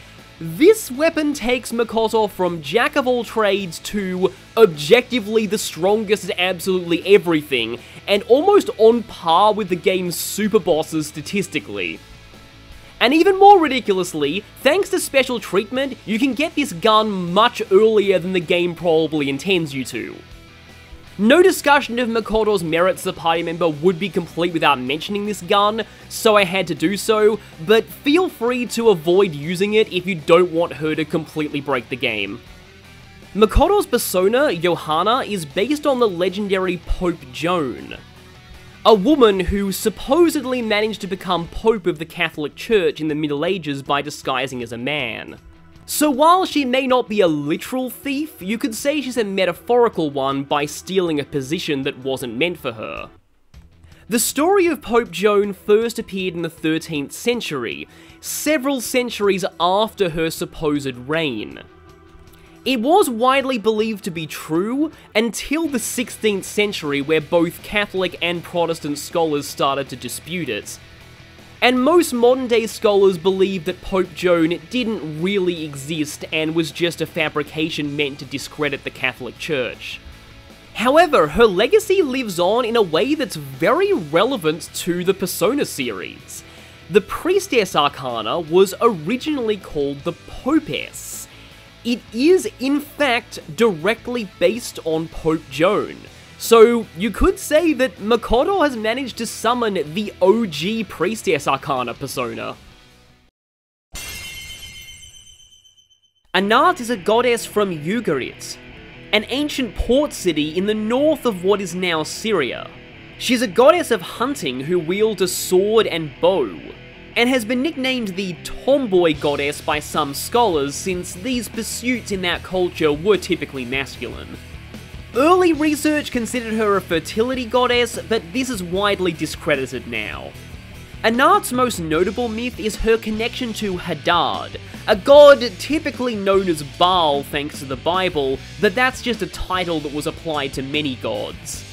This weapon takes Makoto from jack of all trades to objectively the strongest at absolutely everything, and almost on par with the game's super bosses statistically. And even more ridiculously, thanks to special treatment, you can get this gun much earlier than the game probably intends you to. No discussion of Makoto's merits as a party member would be complete without mentioning this gun, so I had to do so, but feel free to avoid using it if you don't want her to completely break the game. Makoto's persona, Johanna, is based on the legendary Pope Joan, a woman who supposedly managed to become Pope of the Catholic Church in the Middle Ages by disguising as a man. So while she may not be a literal thief, you could say she's a metaphorical one by stealing a position that wasn't meant for her. The story of Pope Joan first appeared in the 13th century, several centuries after her supposed reign. It was widely believed to be true until the 16th century, where both Catholic and Protestant scholars started to dispute it. And most modern-day scholars believe that Pope Joan didn't really exist and was just a fabrication meant to discredit the Catholic Church. However, her legacy lives on in a way that's very relevant to the Persona series. The Priestess Arcana was originally called the Popess. It is, in fact, directly based on Pope Joan. So you could say that Makoto has managed to summon the OG Priestess Arcana persona. Anat is a goddess from Ugarit, an ancient port city in the north of what is now Syria. She's a goddess of hunting who wields a sword and bow, and has been nicknamed the tomboy goddess by some scholars since these pursuits in that culture were typically masculine. Early research considered her a fertility goddess, but this is widely discredited now. Anat's most notable myth is her connection to Hadad, a god typically known as Baal thanks to the Bible, but that's just a title that was applied to many gods.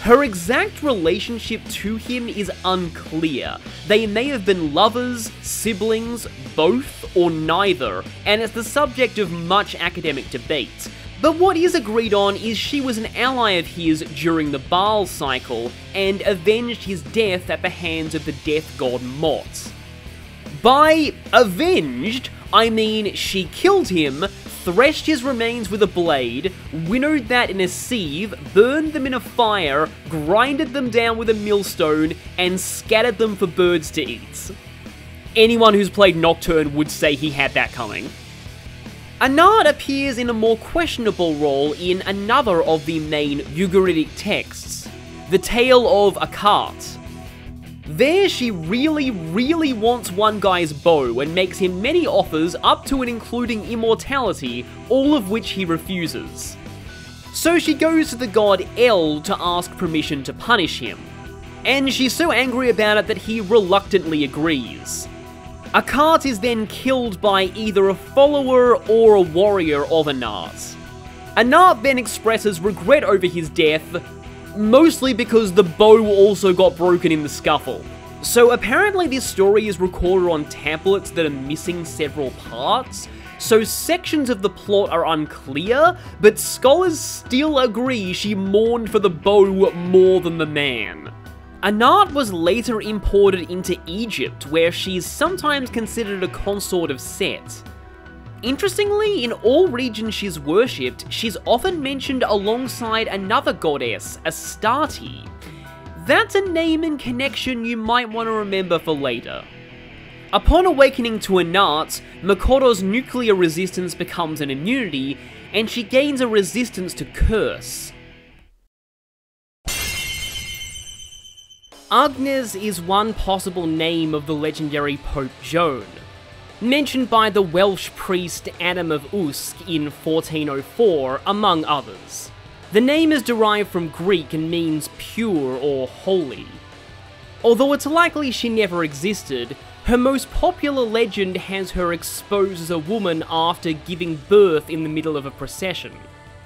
Her exact relationship to him is unclear. They may have been lovers, siblings, both, or neither, and it's the subject of much academic debate. But what is agreed on is she was an ally of his during the Baal cycle, and avenged his death at the hands of the death god Mot. By avenged, I mean she killed him, threshed his remains with a blade, winnowed that in a sieve, burned them in a fire, grinded them down with a millstone, and scattered them for birds to eat. Anyone who's played Nocturne would say he had that coming. Anat appears in a more questionable role in another of the main Ugaritic texts, the Tale of Akat. There she really wants one guy's bow and makes him many offers up to and including immortality, all of which he refuses. So she goes to the god El to ask permission to punish him, and she's so angry about it that he reluctantly agrees. Akat is then killed by either a follower or a warrior of Anat. Anat then expresses regret over his death, mostly because the bow also got broken in the scuffle. So apparently this story is recorded on tablets that are missing several parts, so sections of the plot are unclear, but scholars still agree she mourned for the bow more than the man. Anat was later imported into Egypt, where she's sometimes considered a consort of Set. Interestingly, in all regions she's worshipped, she's often mentioned alongside another goddess, Astarte. That's a name and connection you might want to remember for later. Upon awakening to Anat, Makoto's nuclear resistance becomes an immunity, and she gains a resistance to curse. Agnes is one possible name of the legendary Pope Joan, mentioned by the Welsh priest Adam of Usk in 1404, among others. The name is derived from Greek and means pure or holy. Although it's likely she never existed, her most popular legend has her exposed as a woman after giving birth in the middle of a procession.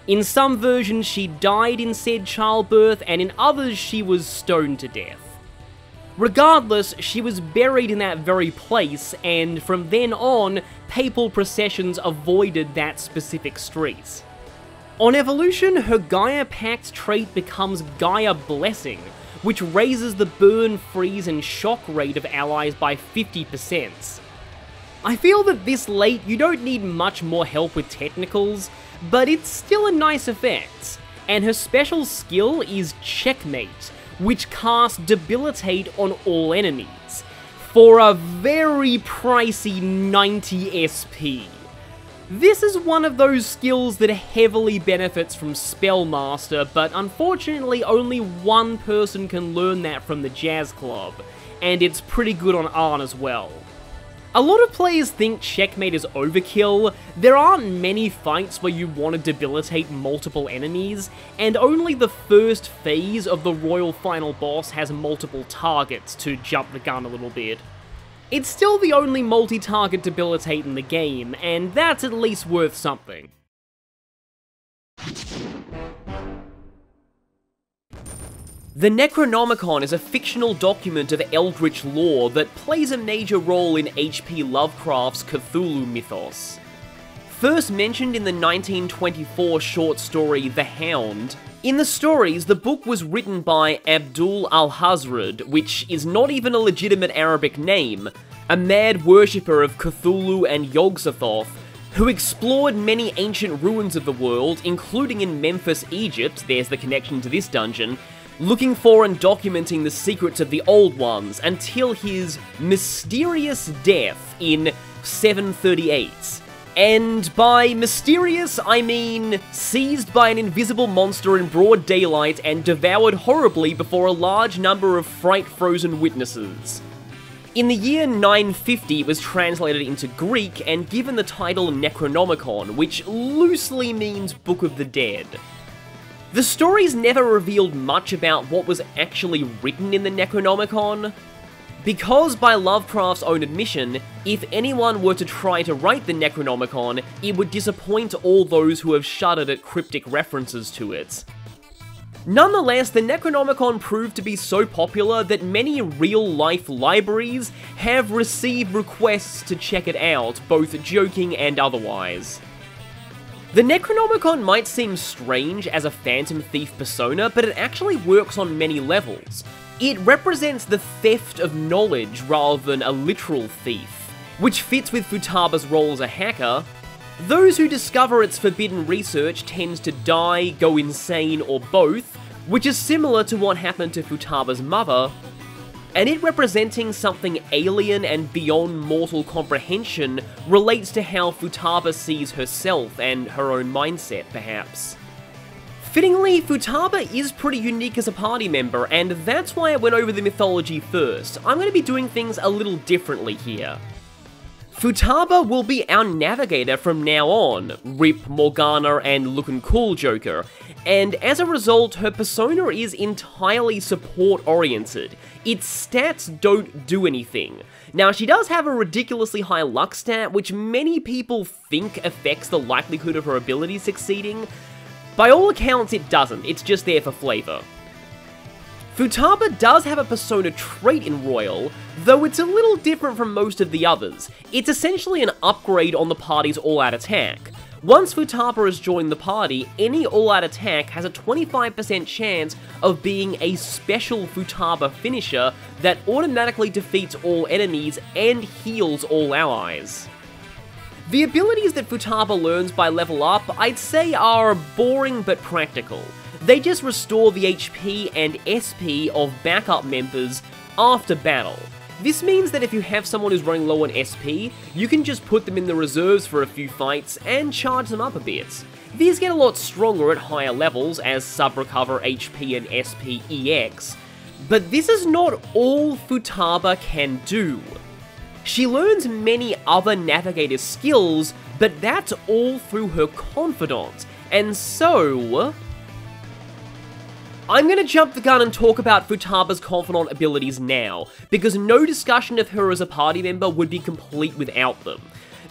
In some versions she died in said childbirth, and in others she was stoned to death. Regardless, she was buried in that very place, and from then on, papal processions avoided that specific street. On evolution, her Gaia Pact trait becomes Gaia Blessing, which raises the burn, freeze, and shock rate of allies by 50%. I feel that this late you don't need much more help with technicals, but it's still a nice effect, and her special skill is Checkmate, which casts Debilitate on all enemies, for a very pricey 90 SP. This is one of those skills that heavily benefits from Spellmaster, but unfortunately only one person can learn that from the Jazz Club, and it's pretty good on Arn as well. A lot of players think Checkmate is overkill. There aren't many fights where you want to debilitate multiple enemies, and only the first phase of the Royal Final Boss has multiple targets, to jump the gun a little bit. It's still the only multi-target debilitate in the game, and that's at least worth something. The Necronomicon is a fictional document of eldritch lore that plays a major role in H.P. Lovecraft's Cthulhu mythos. First mentioned in the 1924 short story The Hound, in the stories, the book was written by Abdul al-Hazred, which is not even a legitimate Arabic name, a mad worshipper of Cthulhu and Yog-Sothoth, who explored many ancient ruins of the world, including in Memphis, Egypt, there's the connection to this dungeon, looking for and documenting the secrets of the Old Ones until his mysterious death in 738. And by mysterious, I mean seized by an invisible monster in broad daylight and devoured horribly before a large number of fright-frozen witnesses. In the year 950, it was translated into Greek and given the title Necronomicon, which loosely means Book of the Dead. The stories never revealed much about what was actually written in the Necronomicon, because by Lovecraft's own admission, if anyone were to try to write the Necronomicon, it would disappoint all those who have shuddered at cryptic references to it. Nonetheless, the Necronomicon proved to be so popular that many real-life libraries have received requests to check it out, both joking and otherwise. The Necronomicon might seem strange as a Phantom Thief persona, but it actually works on many levels. It represents the theft of knowledge rather than a literal thief, which fits with Futaba's role as a hacker. Those who discover its forbidden research tends to die, go insane, or both, which is similar to what happened to Futaba's mother, and it representing something alien and beyond mortal comprehension relates to how Futaba sees herself and her own mindset, perhaps. Fittingly, Futaba is pretty unique as a party member, and that's why I went over the mythology first. I'm going to be doing things a little differently here. Futaba will be our navigator from now on, RIP Morgana and Lookin' Cool Joker, and as a result, her persona is entirely support-oriented. Its stats don't do anything. Now, she does have a ridiculously high luck stat, which many people think affects the likelihood of her ability succeeding. By all accounts, it doesn't, it's just there for flavor. Futaba does have a persona trait in Royal, though it's a little different from most of the others. It's essentially an upgrade on the party's all-out attack. Once Futaba has joined the party, any all-out attack has a 25% chance of being a special Futaba finisher that automatically defeats all enemies and heals all allies. The abilities that Futaba learns by level up, I'd say are boring but practical. They just restore the HP and SP of backup members after battle. This means that if you have someone who's running low on SP, you can just put them in the reserves for a few fights and charge them up a bit. These get a lot stronger at higher levels as sub-recover HP and SP EX, but this is not all Futaba can do. She learns many other navigator skills, but that's all through her confidant, and so I'm gonna jump the gun and talk about Futaba's confidant abilities now, because no discussion of her as a party member would be complete without them.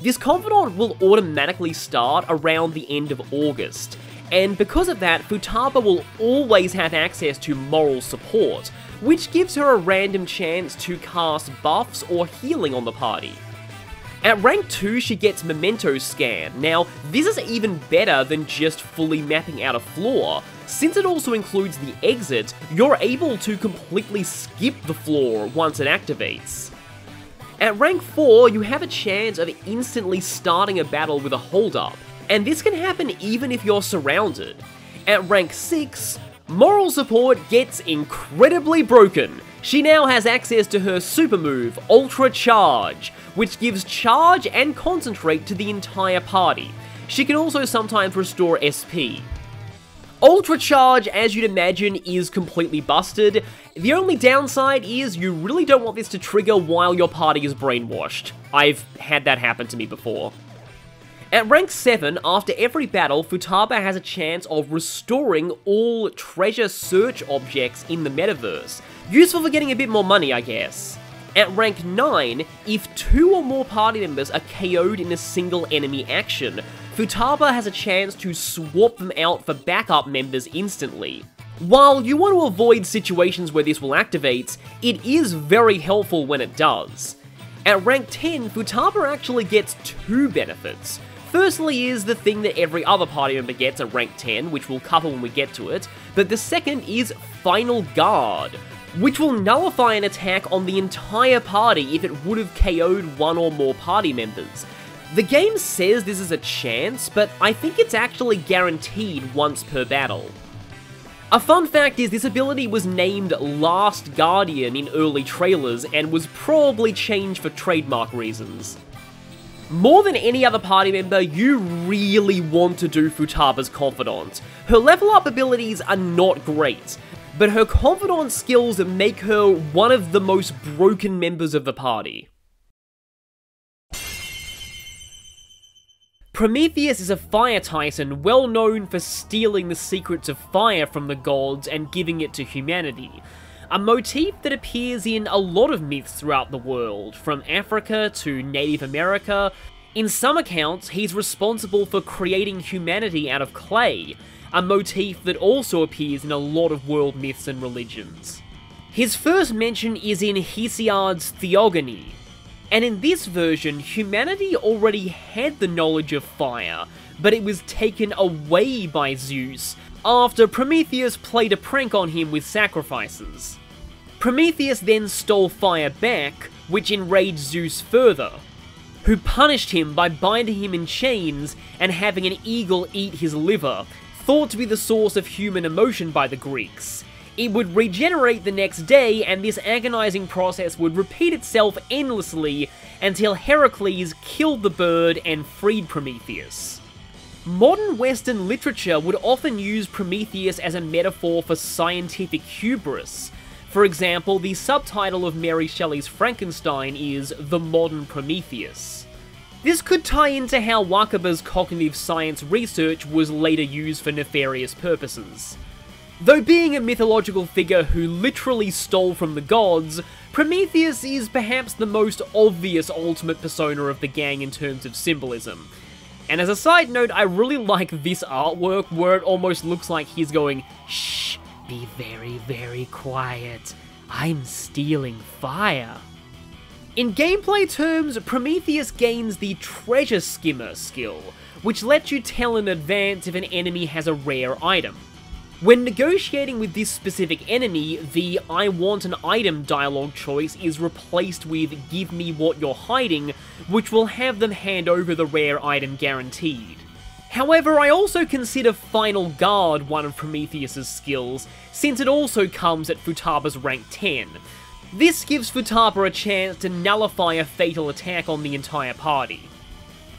This confidant will automatically start around the end of August, and because of that, Futaba will always have access to moral support, which gives her a random chance to cast buffs or healing on the party. At rank 2, she gets Memento Scan. Now, this is even better than just fully mapping out a floor. Since it also includes the exit, you're able to completely skip the floor once it activates. At rank 4, you have a chance of instantly starting a battle with a hold-up, and this can happen even if you're surrounded. At rank 6, moral support gets incredibly broken. She now has access to her super move, Ultra Charge, which gives charge and concentrate to the entire party. She can also sometimes restore SP. Ultra Charge, as you'd imagine, is completely busted. The only downside is you really don't want this to trigger while your party is brainwashed. I've had that happen to me before. At rank 7, after every battle, Futaba has a chance of restoring all treasure search objects in the metaverse. Useful for getting a bit more money, I guess. At rank 9, if 2 or more party members are KO'd in a single enemy action, Futaba has a chance to swap them out for backup members instantly. While you want to avoid situations where this will activate, it is very helpful when it does. At rank 10, Futaba actually gets 2 benefits. Firstly is the thing that every other party member gets at rank 10, which we'll cover when we get to it, but the second is Final Guard, which will nullify an attack on the entire party if it would have KO'd 1 or more party members. The game says this is a chance, but I think it's actually guaranteed once per battle. A fun fact is this ability was named Last Guardian in early trailers and was probably changed for trademark reasons. More than any other party member, you really want to do Futaba's Confidant. Her level up abilities are not great, but her Confidant skills make her one of the most broken members of the party. Prometheus is a fire titan well known for stealing the secrets of fire from the gods and giving it to humanity. A motif that appears in a lot of myths throughout the world, from Africa to Native America. In some accounts, he's responsible for creating humanity out of clay, a motif that also appears in a lot of world myths and religions. His first mention is in Hesiod's Theogony, and in this version, humanity already had the knowledge of fire, but it was taken away by Zeus after Prometheus played a prank on him with sacrifices. Prometheus then stole fire back, which enraged Zeus further, who punished him by binding him in chains and having an eagle eat his liver, thought to be the source of human emotion by the Greeks. It would regenerate the next day, and this agonizing process would repeat itself endlessly until Heracles killed the bird and freed Prometheus. Modern Western literature would often use Prometheus as a metaphor for scientific hubris. For example, the subtitle of Mary Shelley's Frankenstein is The Modern Prometheus. This could tie into how Wakaba's cognitive science research was later used for nefarious purposes. Though being a mythological figure who literally stole from the gods, Prometheus is perhaps the most obvious ultimate persona of the gang in terms of symbolism. And as a side note, I really like this artwork where it almost looks like he's going, "Shh, be very, very quiet. I'm stealing fire." In gameplay terms, Prometheus gains the Treasure Skimmer skill, which lets you tell in advance if an enemy has a rare item. When negotiating with this specific enemy, the "I want an item" dialogue choice is replaced with "give me what you're hiding," which will have them hand over the rare item guaranteed. However, I also consider Final Guard one of Prometheus's skills, since it also comes at Futaba's rank 10. This gives Futaba a chance to nullify a fatal attack on the entire party.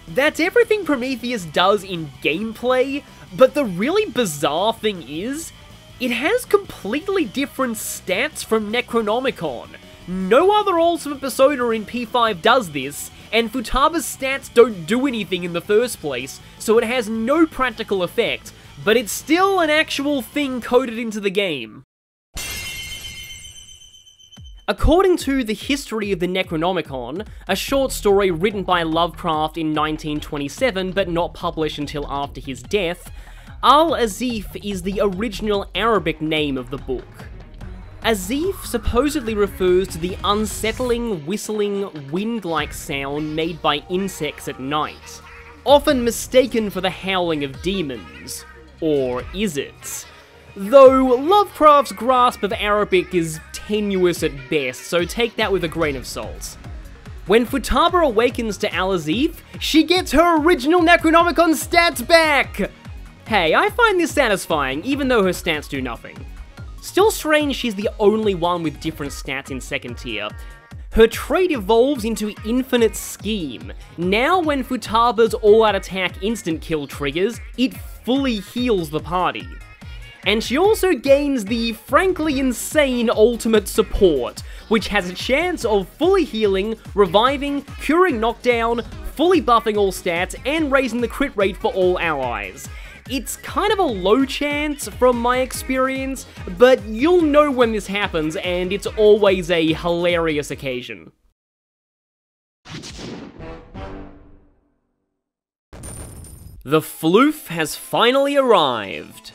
That's everything Prometheus does in gameplay, but the really bizarre thing is, it has completely different stats from Necronomicon. No other ultimate persona in P5 does this, and Futaba's stats don't do anything in the first place, so it has no practical effect, but it's still an actual thing coded into the game. According to The History of the Necronomicon, a short story written by Lovecraft in 1927 but not published until after his death, Al-Azif is the original Arabic name of the book. Azif supposedly refers to the unsettling, whistling, wind-like sound made by insects at night, often mistaken for the howling of demons. Or is it? Though Lovecraft's grasp of Arabic is tenuous at best, so take that with a grain of salt. When Futaba awakens to Al-Azif, she gets her original Necronomicon stats back! Hey, I find this satisfying, even though her stats do nothing. Still strange she's the only one with different stats in second tier. Her trait evolves into Infinite Scheme. Now when Futaba's all-out attack instant kill triggers, it fully heals the party. And she also gains the frankly insane Ultimate Support, which has a chance of fully healing, reviving, curing knockdown, fully buffing all stats, and raising the crit rate for all allies. It's kind of a low chance from my experience, but you'll know when this happens, and it's always a hilarious occasion. The floof has finally arrived.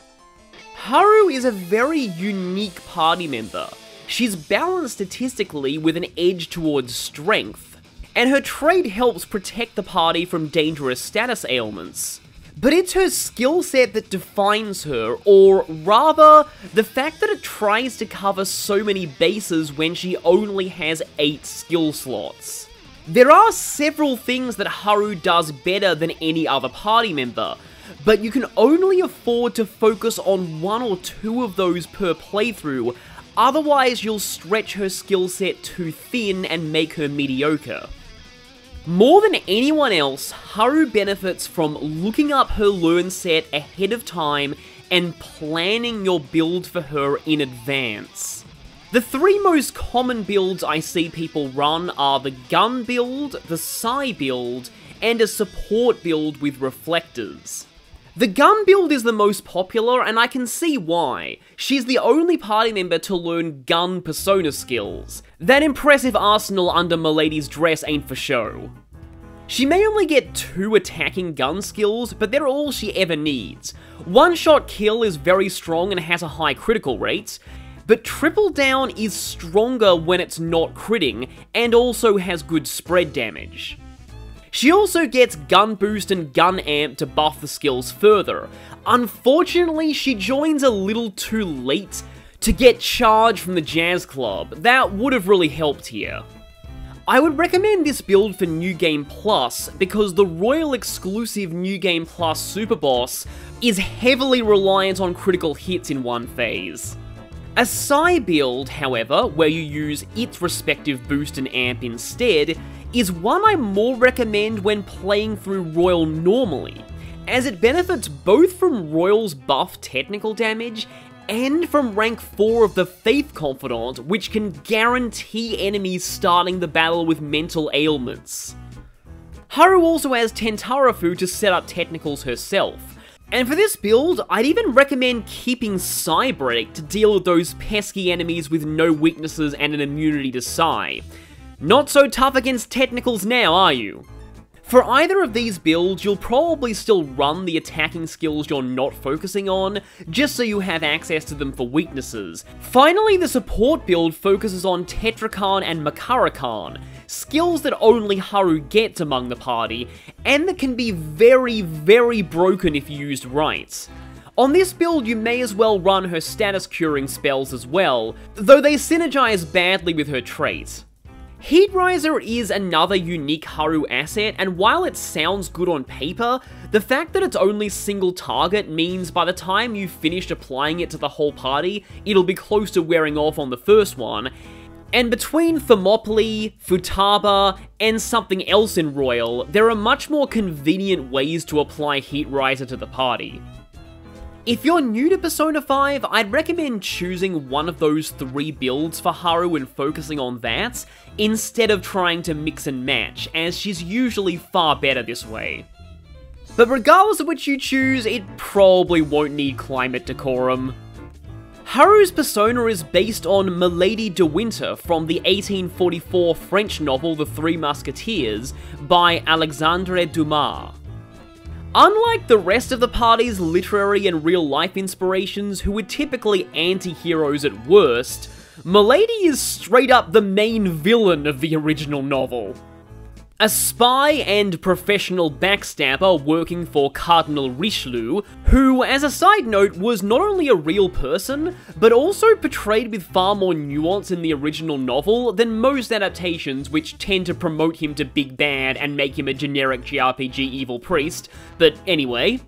Haru is a very unique party member. She's balanced statistically with an edge towards strength, and her trait helps protect the party from dangerous status ailments. But it's her skill set that defines her, or rather, the fact that it tries to cover so many bases when she only has 8 skill slots. There are several things that Haru does better than any other party member, but you can only afford to focus on 1 or 2 of those per playthrough, otherwise you'll stretch her skill set too thin and make her mediocre. More than anyone else, Haru benefits from looking up her learn set ahead of time and planning your build for her in advance. The 3 most common builds I see people run are the gun build, the Psy build, and a support build with reflectors. The gun build is the most popular, and I can see why. She's the only party member to learn gun persona skills. That impressive arsenal under Milady's dress ain't for show. She may only get 2 attacking gun skills, but they're all she ever needs. One-shot kill is very strong and has a high critical rate, but triple down is stronger when it's not critting, and also has good spread damage. She also gets gun boost and gun amp to buff the skills further. Unfortunately, she joins a little too late to get charge from the jazz club. That would have really helped here. I would recommend this build for New Game Plus because the Royal exclusive New Game Plus super boss is heavily reliant on critical hits in one phase. A Psy build, however, where you use its respective boost and amp instead, is one I more recommend when playing through Royal normally, as it benefits both from Royal's buff technical damage and from rank 4 of the Faith Confidant, which can guarantee enemies starting the battle with mental ailments. Haru also has Tentarafu to set up technicals herself, and for this build, I'd even recommend keeping Psy Break to deal with those pesky enemies with no weaknesses and an immunity to Psy. Not so tough against technicals now, are you? For either of these builds, you'll probably still run the attacking skills you're not focusing on, just so you have access to them for weaknesses. Finally, the support build focuses on Tetrakan and Makarakan, skills that only Haru gets among the party, and that can be very, very broken if used right. On this build, you may as well run her status curing spells as well, though they synergize badly with her trait. Heat Riser is another unique Haru asset, and while it sounds good on paper, the fact that it's only single target means by the time you've finished applying it to the whole party, it'll be close to wearing off on the first one. And between Thermopylae, Futaba, and something else in Royal, there are much more convenient ways to apply Heat Riser to the party. If you're new to Persona 5, I'd recommend choosing one of those 3 builds for Haru and focusing on that, instead of trying to mix and match, as she's usually far better this way. But regardless of which you choose, it probably won't need climate decorum. Haru's persona is based on Milady de Winter from the 1844 French novel The Three Musketeers by Alexandre Dumas. Unlike the rest of the party's literary and real-life inspirations, who were typically anti-heroes at worst, Milady is straight up the main villain of the original novel. A spy and professional backstabber working for Cardinal Richelieu, who, as a side note, was not only a real person, but also portrayed with far more nuance in the original novel than most adaptations, which tend to promote him to big bad and make him a generic JRPG evil priest. But anyway,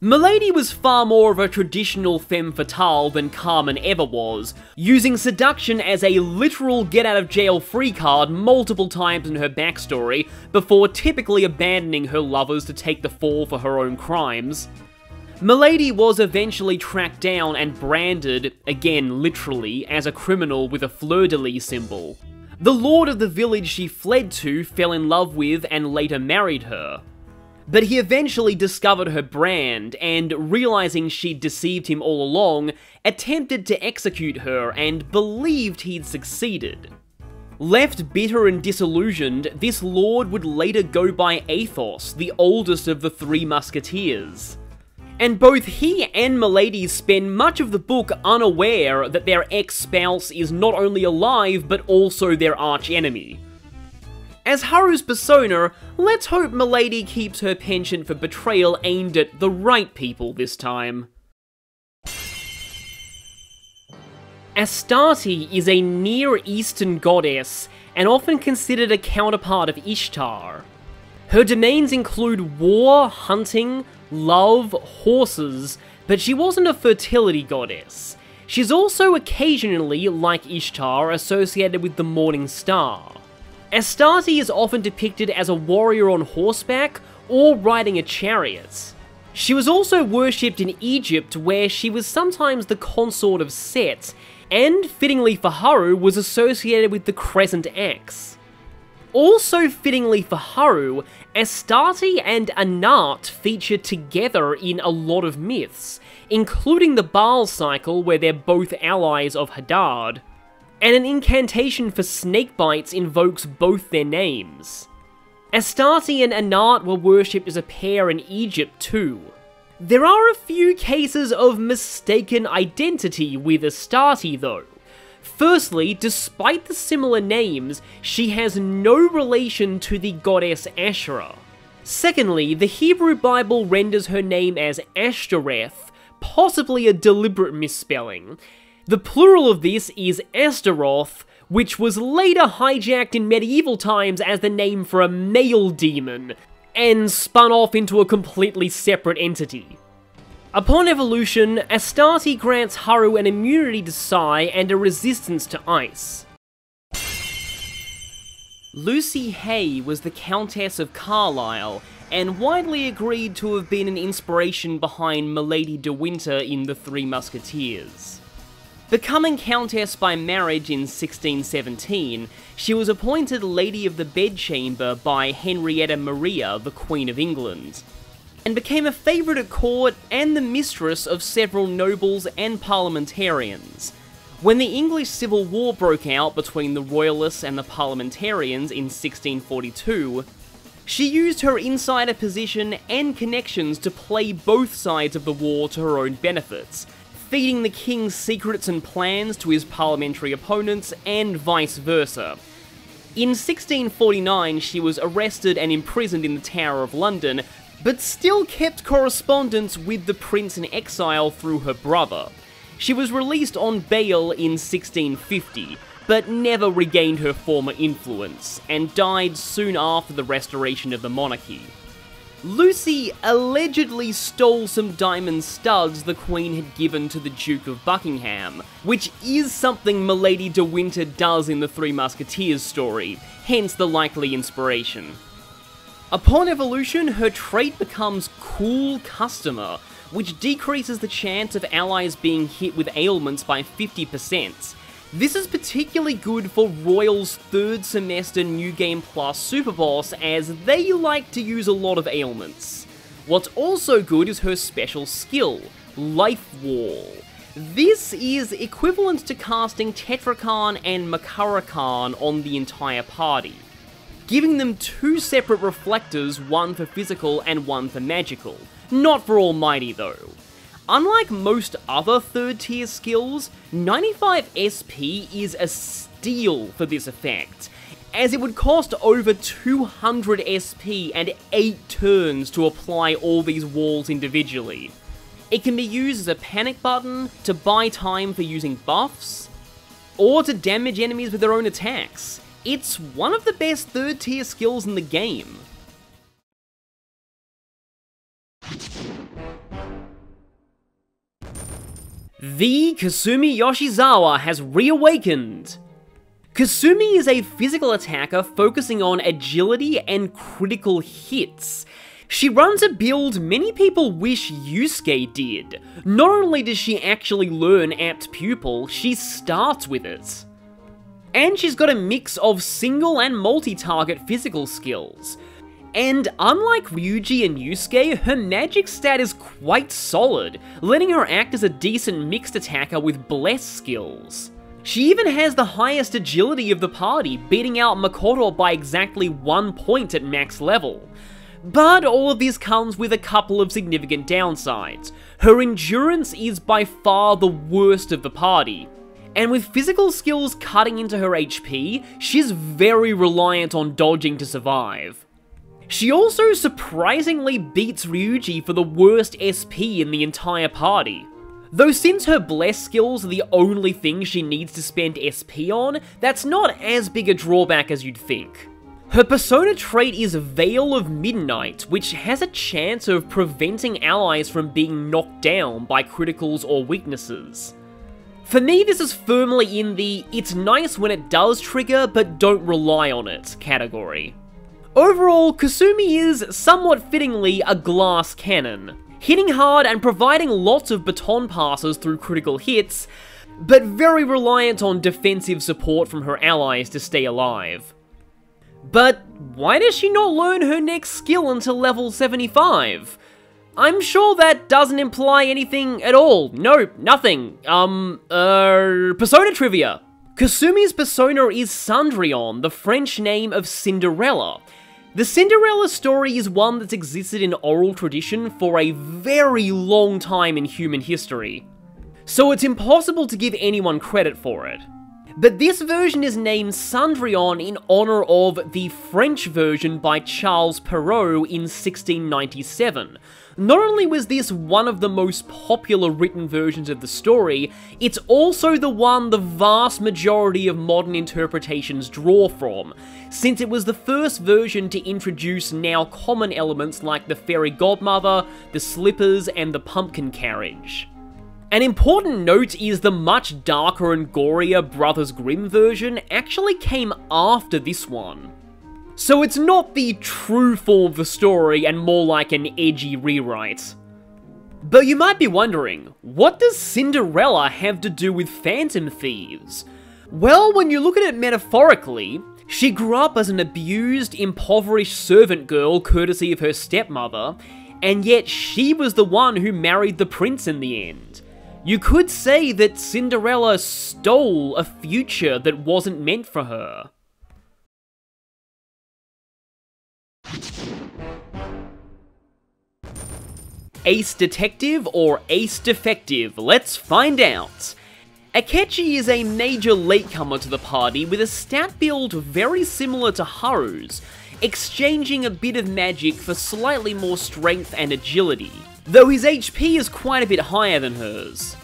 Milady was far more of a traditional femme fatale than Carmen ever was, using seduction as a literal get-out-of-jail-free card multiple times in her backstory, before typically abandoning her lovers to take the fall for her own crimes. Milady was eventually tracked down and branded, again literally, as a criminal with a fleur-de-lis symbol. The lord of the village she fled to fell in love with and later married her. But he eventually discovered her brand, and realizing she'd deceived him all along, attempted to execute her and believed he'd succeeded. Left bitter and disillusioned, this lord would later go by Athos, the oldest of the Three Musketeers. And both he and Milady spend much of the book unaware that their ex-spouse is not only alive, but also their arch-enemy. As Haru's persona, let's hope Milady keeps her penchant for betrayal aimed at the right people this time. Astarte is a Near Eastern goddess, and often considered a counterpart of Ishtar. Her domains include war, hunting, love, horses, but she wasn't a fertility goddess. She's also occasionally, like Ishtar, associated with the morning star. Astarte is often depicted as a warrior on horseback or riding a chariot. She was also worshipped in Egypt, where she was sometimes the consort of Set, and, fittingly for Haru, was associated with the crescent axe. Also fittingly for Haru, Astarte and Anat feature together in a lot of myths, including the Baal cycle where they're both allies of Hadad. And an incantation for snake bites invokes both their names. Astarte and Anat were worshipped as a pair in Egypt too. There are a few cases of mistaken identity with Astarte though. Firstly, despite the similar names, she has no relation to the goddess Asherah. Secondly, the Hebrew Bible renders her name as Ashtoreth, possibly a deliberate misspelling. The plural of this is Astaroth, which was later hijacked in medieval times as the name for a male demon, and spun off into a completely separate entity. Upon evolution, Astarte grants Haru an immunity to Psi and a resistance to ice. Lucy Hay was the Countess of Carlisle, and widely agreed to have been an inspiration behind Milady de Winter in The Three Musketeers. Becoming Countess by marriage in 1617, she was appointed Lady of the Bedchamber by Henrietta Maria, the Queen of England, and became a favourite at court and the mistress of several nobles and parliamentarians. When the English Civil War broke out between the Royalists and the Parliamentarians in 1642, she used her insider position and connections to play both sides of the war to her own benefits, feeding the king's secrets and plans to his parliamentary opponents, and vice versa. In 1649, she was arrested and imprisoned in the Tower of London, but still kept correspondence with the prince in exile through her brother. She was released on bail in 1650, but never regained her former influence, and died soon after the restoration of the monarchy. Lucy allegedly stole some diamond studs the Queen had given to the Duke of Buckingham, which is something Milady de Winter does in the Three Musketeers story, hence the likely inspiration. Upon evolution, her trait becomes Cool Customer, which decreases the chance of allies being hit with ailments by 50%. This is particularly good for Royal's 3rd semester New Game Plus Super Boss, as they like to use a lot of ailments. What's also good is her special skill, Life Wall. This is equivalent to casting Tetrakan and Makarakan on the entire party, giving them 2 separate reflectors, one for physical and one for magical. Not for Almighty though. Unlike most other 3rd tier skills, 95 SP is a steal for this effect, as it would cost over 200 SP and 8 turns to apply all these walls individually. It can be used as a panic button, to buy time for using buffs, or to damage enemies with their own attacks. It's one of the best 3rd tier skills in the game. The Kasumi Yoshizawa has reawakened. Kasumi is a physical attacker focusing on agility and critical hits. She runs a build many people wish Yusuke did. Not only does she actually learn Apt Pupil, she starts with it. And she's got a mix of single and multi-target physical skills. And unlike Ryuji and Yusuke, her magic stat is quite solid, letting her act as a decent mixed attacker with bless skills. She even has the highest agility of the party, beating out Makoto by exactly 1 point at max level. But all of this comes with a couple of significant downsides. Her endurance is by far the worst of the party, and with physical skills cutting into her HP, she's very reliant on dodging to survive. She also surprisingly beats Ryuji for the worst SP in the entire party. Though since her bless skills are the only thing she needs to spend SP on, that's not as big a drawback as you'd think. Her persona trait is Veil of Midnight, which has a chance of preventing allies from being knocked down by criticals or weaknesses. For me, this is firmly in the "it's nice when it does trigger, but don't rely on it" category. Overall, Kasumi is, somewhat fittingly, a glass cannon, hitting hard and providing lots of baton passes through critical hits, but very reliant on defensive support from her allies to stay alive. But why does she not learn her next skill until level 75? I'm sure that doesn't imply anything at all. No, nothing. Persona trivia. Kasumi's persona is Cendrillon, the French name of Cinderella. The Cinderella story is one that's existed in oral tradition for a very long time in human history, so it's impossible to give anyone credit for it. But this version is named Cendrillon in honor of the French version by Charles Perrault in 1697. Not only was this one of the most popular written versions of the story, it's also the one the vast majority of modern interpretations draw from, since it was the first version to introduce now common elements like the fairy godmother, the slippers, and the pumpkin carriage. An important note is the much darker and gorier Brothers Grimm version actually came after this one. So it's not the true form of the story and more like an edgy rewrite. But you might be wondering, what does Cinderella have to do with Phantom Thieves? Well, when you look at it metaphorically, she grew up as an abused, impoverished servant girl courtesy of her stepmother, and yet she was the one who married the prince in the end. You could say that Cinderella stole a future that wasn't meant for her. Ace Detective or Ace Defective? Let's find out. Akechi is a major latecomer to the party with a stat build very similar to Haru's, exchanging a bit of magic for slightly more strength and agility, though his HP is quite a bit higher than hers.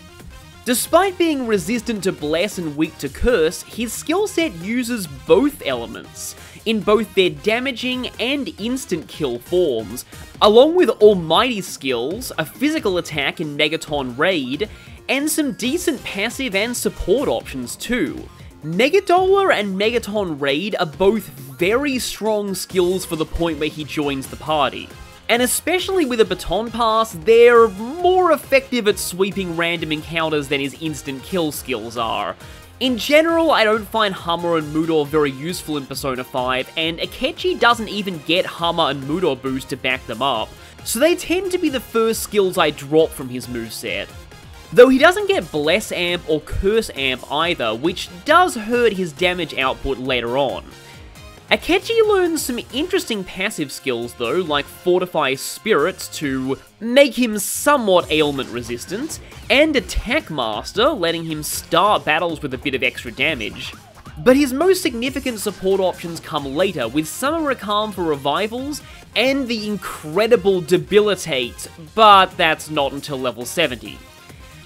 Despite being resistant to Bless and weak to Curse, his skill set uses both elements, in both their damaging and instant kill forms, along with Almighty skills, a physical attack in Megaton Raid, and some decent passive and support options too. Megadola and Megaton Raid are both very strong skills for the point where he joins the party. And especially with a baton pass, they're more effective at sweeping random encounters than his instant kill skills are. In general, I don't find Hammer and Mudor very useful in Persona 5, and Akechi doesn't even get Hammer and Mudor boost to back them up, so they tend to be the first skills I drop from his moveset. Though he doesn't get Bless Amp or Curse Amp either, which does hurt his damage output later on. Akechi learns some interesting passive skills though, like Fortify Spirits to make him somewhat ailment resistant, and Attack Master, letting him start battles with a bit of extra damage. But his most significant support options come later, with Summer Calm for revivals, and the incredible Debilitate, but that's not until level 70.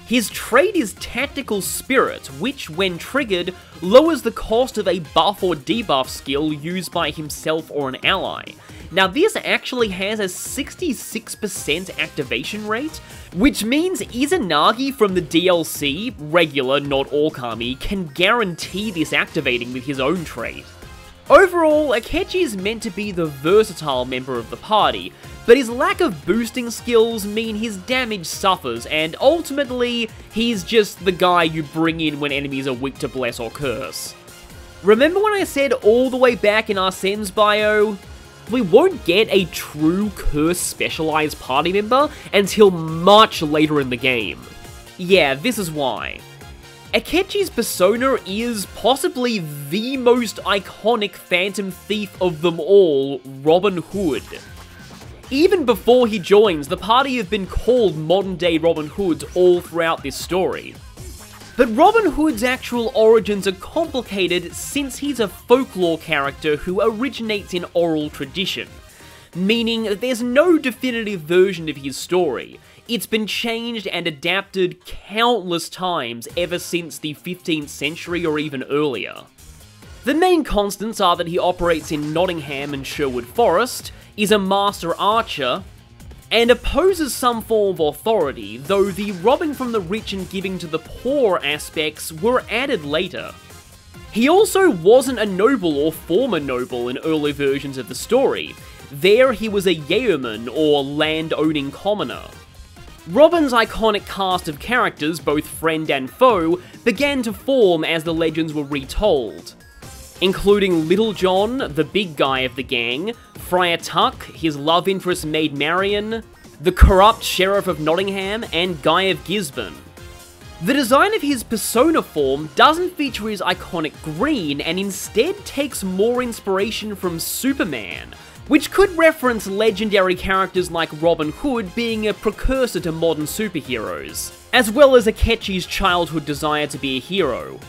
His trait is Tactical Spirit, which, when triggered, lowers the cost of a buff or debuff skill used by himself or an ally. Now this actually has a 66% activation rate, which means Izanagi from the DLC, regular not Orkami, can guarantee this activating with his own trait. Overall, Akechi is meant to be the versatile member of the party, but his lack of boosting skills mean his damage suffers, and ultimately, he's just the guy you bring in when enemies are weak to Bless or Curse. Remember when I said all the way back in Arsene's bio? We won't get a true Curse specialized party member until much later in the game. Yeah, this is why. Akechi's persona is possibly the most iconic Phantom Thief of them all, Robin Hood. Even before he joins, the party have been called modern-day Robin Hoods all throughout this story. But Robin Hood's actual origins are complicated since he's a folklore character who originates in oral tradition, meaning there's no definitive version of his story. It's been changed and adapted countless times ever since the 15th century or even earlier. The main constants are that he operates in Nottingham and Sherwood Forest, is a master archer, and opposes some form of authority, though the robbing from the rich and giving to the poor aspects were added later. He also wasn't a noble or former noble in early versions of the story. There he was a yeoman or land-owning commoner. Robin's iconic cast of characters, both friend and foe, began to form as the legends were retold, including Little John, the big guy of the gang, Friar Tuck, his love interest Maid Marian, the corrupt Sheriff of Nottingham, and Guy of Gisborne. The design of his persona form doesn't feature his iconic green and instead takes more inspiration from Superman, which could reference legendary characters like Robin Hood being a precursor to modern superheroes, as well as Akechi's childhood desire to be a hero.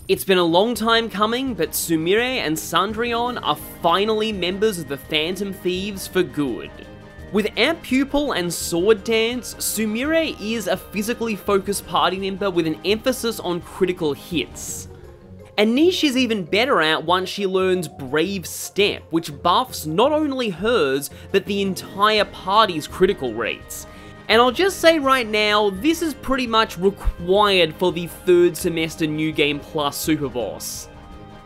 It's been a long time coming, but Sumire and Cendrillon are finally members of the Phantom Thieves for good. With Amp Pupil and Sword Dance, Sumire is a physically focused party member with an emphasis on critical hits. A niche she's even better at once she learns Brave Step, which buffs not only hers, but the entire party's critical rates. And I'll just say right now, this is pretty much required for the 3rd semester New Game Plus Super Boss.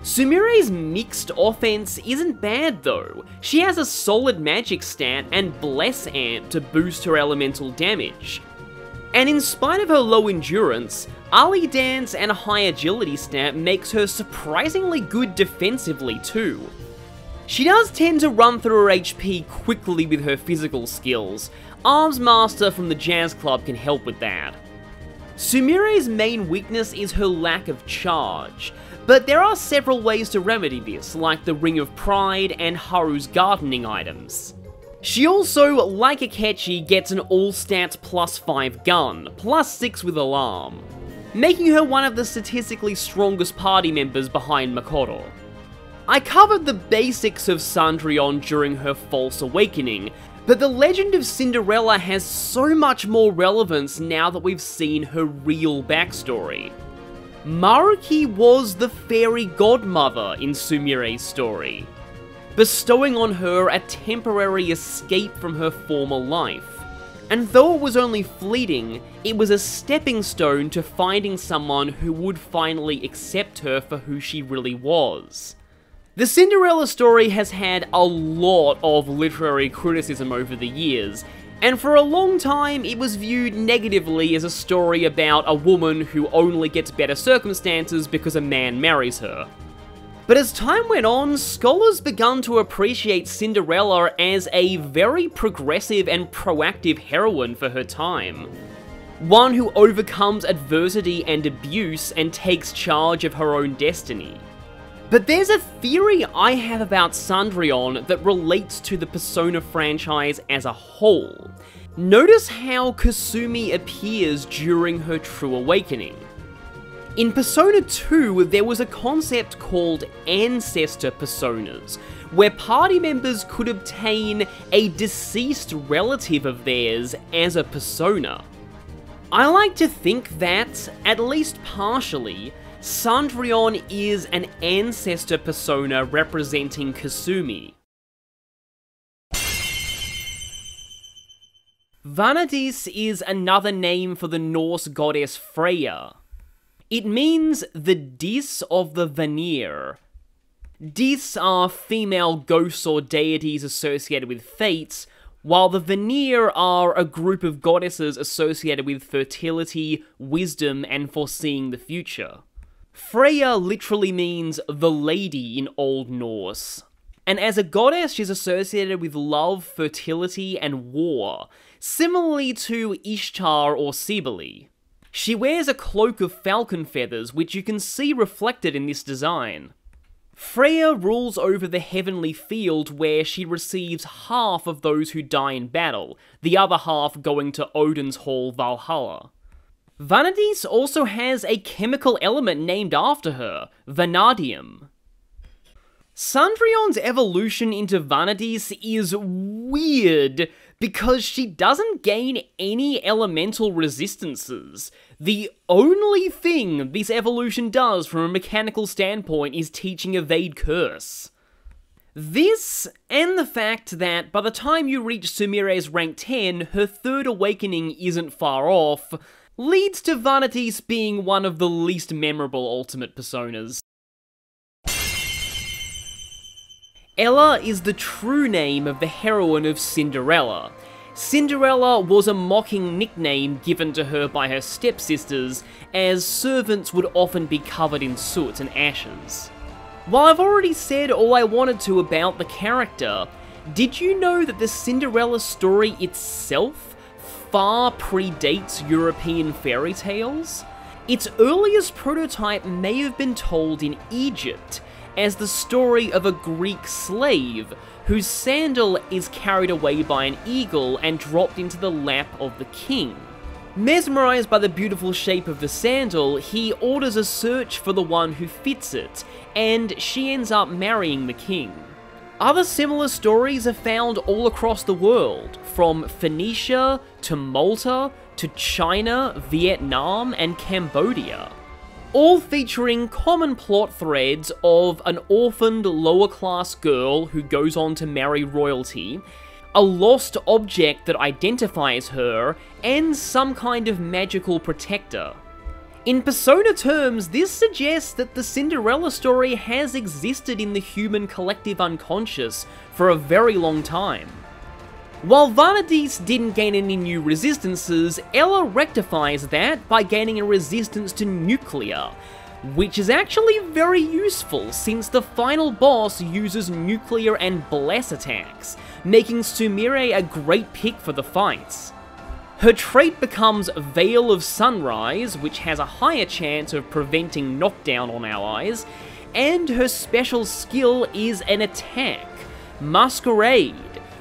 Sumire's mixed offense isn't bad though. She has a solid magic stat and Bless Amp to boost her elemental damage. And in spite of her low endurance, Ali Dance and a high agility stat makes her surprisingly good defensively too. She does tend to run through her HP quickly with her physical skills. Arms Master from the Jazz Club can help with that. Sumire's main weakness is her lack of charge, but there are several ways to remedy this, like the Ring of Pride and Haru's gardening items. She also, like Akechi, gets an all-stats +5 gun, +6 with alarm, making her one of the statistically strongest party members behind Makoto. I covered the basics of Cendrillon during her False Awakening, but the legend of Cinderella has so much more relevance now that we've seen her real backstory. Maruki was the fairy godmother in Sumire's story, bestowing on her a temporary escape from her former life. And though it was only fleeting, it was a stepping stone to finding someone who would finally accept her for who she really was. The Cinderella story has had a lot of literary criticism over the years, And for a long time, it was viewed negatively as a story about a woman who only gets better circumstances because a man marries her. But as time went on, scholars began to appreciate Cinderella as a very progressive and proactive heroine for her time. One who overcomes adversity and abuse and takes charge of her own destiny. But there's a theory I have about Cendrillon that relates to the Persona franchise as a whole. Notice how Kasumi appears during her true awakening. In Persona 2, there was a concept called Ancestor Personas, where party members could obtain a deceased relative of theirs as a persona. I like to think that, at least partially, Cendrillon is an ancestor persona representing Kasumi. Vanadis is another name for the Norse goddess Freya. It means the dis of the Vanir. Dis are female ghosts or deities associated with fates, while the Vanir are a group of goddesses associated with fertility, wisdom, and foreseeing the future. Freya literally means the lady in Old Norse. And as a goddess, she's associated with love, fertility, and war, similarly to Ishtar or Cybele. She wears a cloak of falcon feathers, which you can see reflected in this design. Freya rules over the heavenly field where she receives half of those who die in battle, the other half going to Odin's Hall Valhalla. Vanadis also has a chemical element named after her, vanadium. Cendrillon's evolution into Vanadis is weird because she doesn't gain any elemental resistances. The only thing this evolution does from a mechanical standpoint is teaching Evade Curse. This, and the fact that by the time you reach Sumire's rank 10, her third awakening isn't far off, leads to Vanadis being one of the least memorable Ultimate Personas. Ella is the true name of the heroine of Cinderella. Cinderella was a mocking nickname given to her by her stepsisters, as servants would often be covered in soot and ashes. While I've already said all I wanted to about the character, did you know that the Cinderella story itself far predates European fairy tales? Its earliest prototype may have been told in Egypt, as the story of a Greek slave whose sandal is carried away by an eagle and dropped into the lap of the king. Mesmerized by the beautiful shape of the sandal, he orders a search for the one who fits it, and she ends up marrying the king. Other similar stories are found all across the world, from Phoenicia to Malta to China, Vietnam, and Cambodia. All featuring common plot threads of an orphaned lower-class girl who goes on to marry royalty, a lost object that identifies her, and some kind of magical protector. In Persona terms, this suggests that the Cinderella story has existed in the human collective unconscious for a very long time. While Vanadis didn't gain any new resistances, Ella rectifies that by gaining a resistance to nuclear, which is actually very useful since the final boss uses nuclear and bless attacks, making Sumire a great pick for the fights. Her trait becomes Veil of Sunrise, which has a higher chance of preventing knockdown on allies, and her special skill is an attack, Masquerade,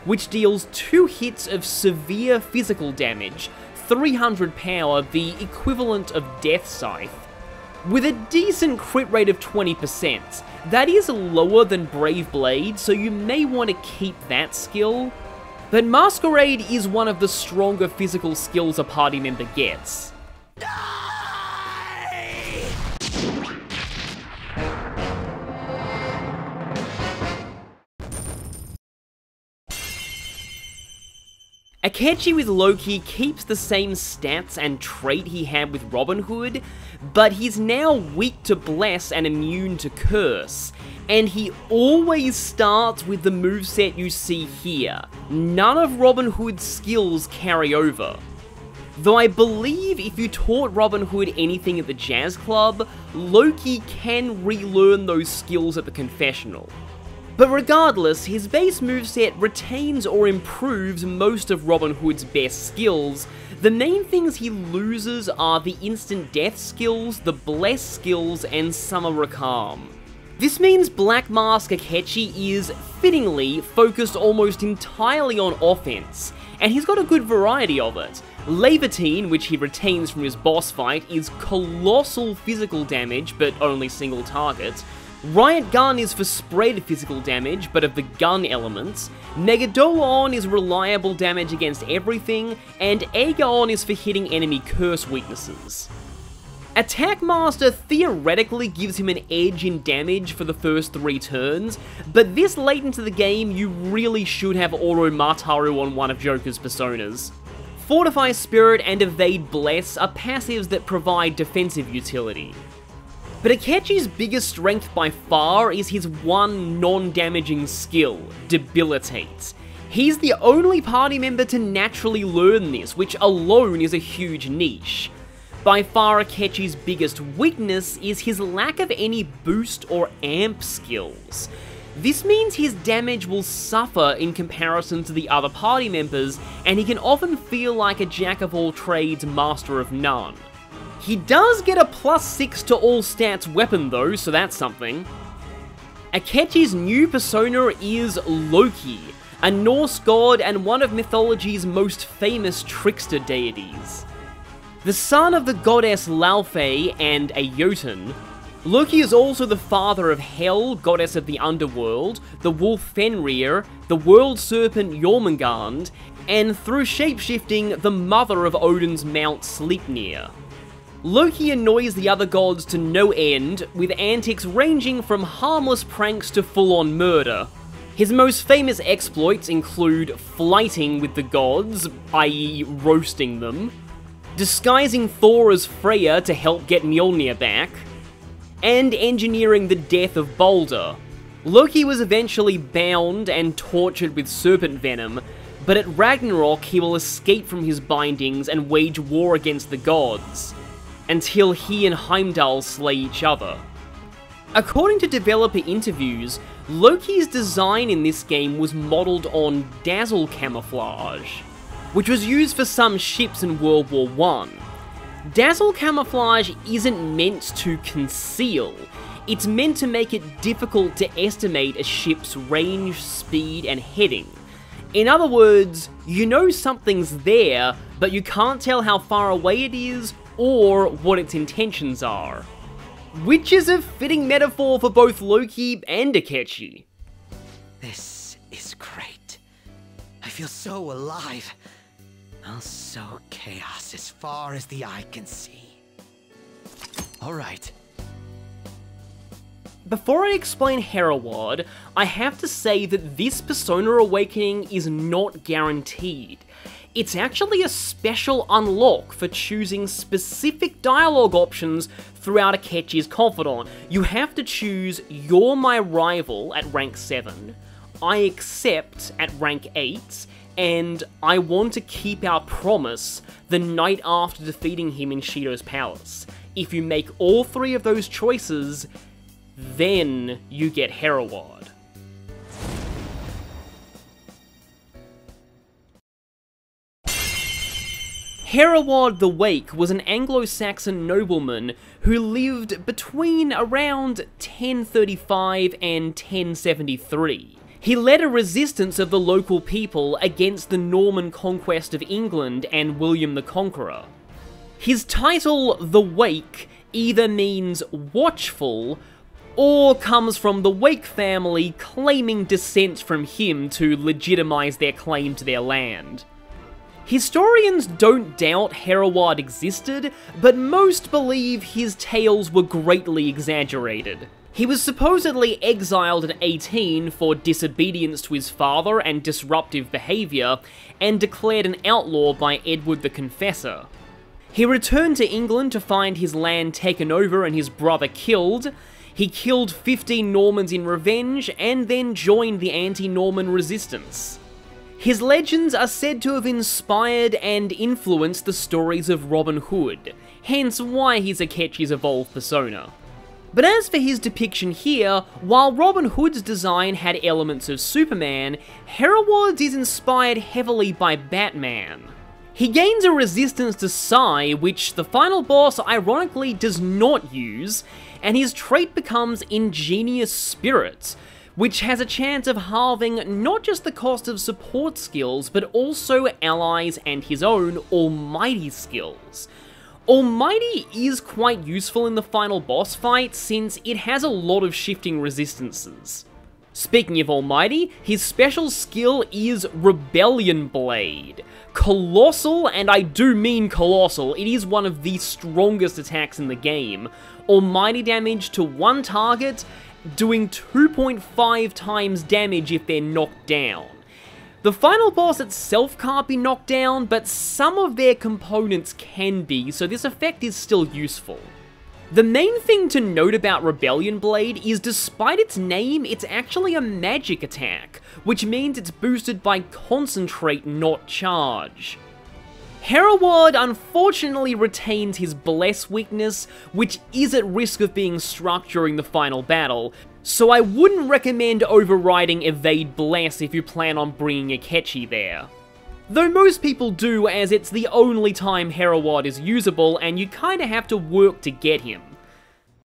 which deals 2 hits of severe physical damage, 300 power, the equivalent of Death Scythe. With a decent crit rate of 20%, that is lower than Brave Blade, so you may want to keep that skill. But Masquerade is one of the stronger physical skills a party member gets. Akechi with Loki keeps the same stats and trait he had with Robin Hood, but he's now weak to Bless and immune to Curse, and he always starts with the moveset you see here. None of Robin Hood's skills carry over. Though I believe if you taught Robin Hood anything at the jazz club, Loki can relearn those skills at the confessional. But regardless, his base moveset retains or improves most of Robin Hood's best skills. The main things he loses are the instant death skills, the bless skills, and Summer Calm. This means Black Mask Akechi is, fittingly, focused almost entirely on offense, and he's got a good variety of it. Levitine, which he retains from his boss fight, is colossal physical damage, but only single target. Riot Gun is for spread physical damage, but of the gun elements. Megadolon is reliable damage against everything, and Aegon is for hitting enemy curse weaknesses. Attack Master theoretically gives him an edge in damage for the first 3 turns, but this late into the game you really should have Oromaru Haru on one of Joker's personas. Fortify Spirit and Evade Bless are passives that provide defensive utility. But Akechi's biggest strength by far is his one non-damaging skill, Debilitate. He's the only party member to naturally learn this, which alone is a huge niche. By far Akechi's biggest weakness is his lack of any boost or amp skills. This means his damage will suffer in comparison to the other party members, and he can often feel like a jack-of-all-trades, master of none. He does get a +6 to all stats weapon though, so that's something. Akechi's new persona is Loki, a Norse god and one of mythology's most famous trickster deities. The son of the goddess Laufey and a Jotun, Loki is also the father of Hel, goddess of the underworld, the wolf Fenrir, the world serpent Jormungand, and through shapeshifting, the mother of Odin's Mount Sleipnir. Loki annoys the other gods to no end, with antics ranging from harmless pranks to full-on murder. His most famous exploits include flighting with the gods, i.e. roasting them, disguising Thor as Freya to help get Mjolnir back, and engineering the death of Balder. Loki was eventually bound and tortured with serpent venom, but at Ragnarok he will escape from his bindings and wage war against the gods, until he and Heimdall slay each other. According to developer interviews, Loki's design in this game was modelled on dazzle camouflage, which was used for some ships in World War I. Dazzle camouflage isn't meant to conceal, it's meant to make it difficult to estimate a ship's range, speed, and heading. In other words, you know something's there, but you can't tell how far away it is or what its intentions are. Which is a fitting metaphor for both Loki and Akechi. This is great. I feel so alive. I'll sow chaos as far as the eye can see. Alright. Before I explain Hereward, I have to say that this Persona Awakening is not guaranteed. It's actually a special unlock for choosing specific dialogue options throughout Akechi's Confidant. You have to choose You're My Rival at rank 7, I Accept at rank 8, and I Want to Keep Our Promise the night after defeating him in Shido's palace. If you make all 3 of those choices, then you get Hereward. Hereward the Wake was an Anglo-Saxon nobleman who lived between around 1035 and 1073. He led a resistance of the local people against the Norman conquest of England and William the Conqueror. His title, the Wake, either means watchful or comes from the Wake family claiming descent from him to legitimize their claim to their land. Historians don't doubt Hereward existed, but most believe his tales were greatly exaggerated. He was supposedly exiled at 18 for disobedience to his father and disruptive behaviour, and declared an outlaw by Edward the Confessor. He returned to England to find his land taken over and his brother killed. He killed 15 Normans in revenge, and then joined the anti-Norman resistance. His legends are said to have inspired and influenced the stories of Robin Hood, hence why he's Akechi's evolved persona. But as for his depiction here, while Robin Hood's design had elements of Superman, Hereward's is inspired heavily by Batman. He gains a resistance to Psi, which the final boss ironically does not use, and his trait becomes Ingenious Spirit, which has a chance of halving not just the cost of support skills, but also allies and his own Almighty skills. Almighty is quite useful in the final boss fight, since it has a lot of shifting resistances. Speaking of Almighty, his special skill is Rebellion Blade. Colossal, and I do mean colossal, it is one of the strongest attacks in the game. Almighty damage to one target, doing 2.5 times damage if they're knocked down. The final boss itself can't be knocked down, but some of their components can be, so this effect is still useful. The main thing to note about Rebellion Blade is despite its name, it's actually a magic attack, which means it's boosted by Concentrate, not Charge. Hereward unfortunately retains his Bless weakness, which is at risk of being struck during the final battle, so I wouldn't recommend overriding Evade Bless if you plan on bringing Akechi there. Though most people do, as it's the only time Hereward is usable and you kinda have to work to get him.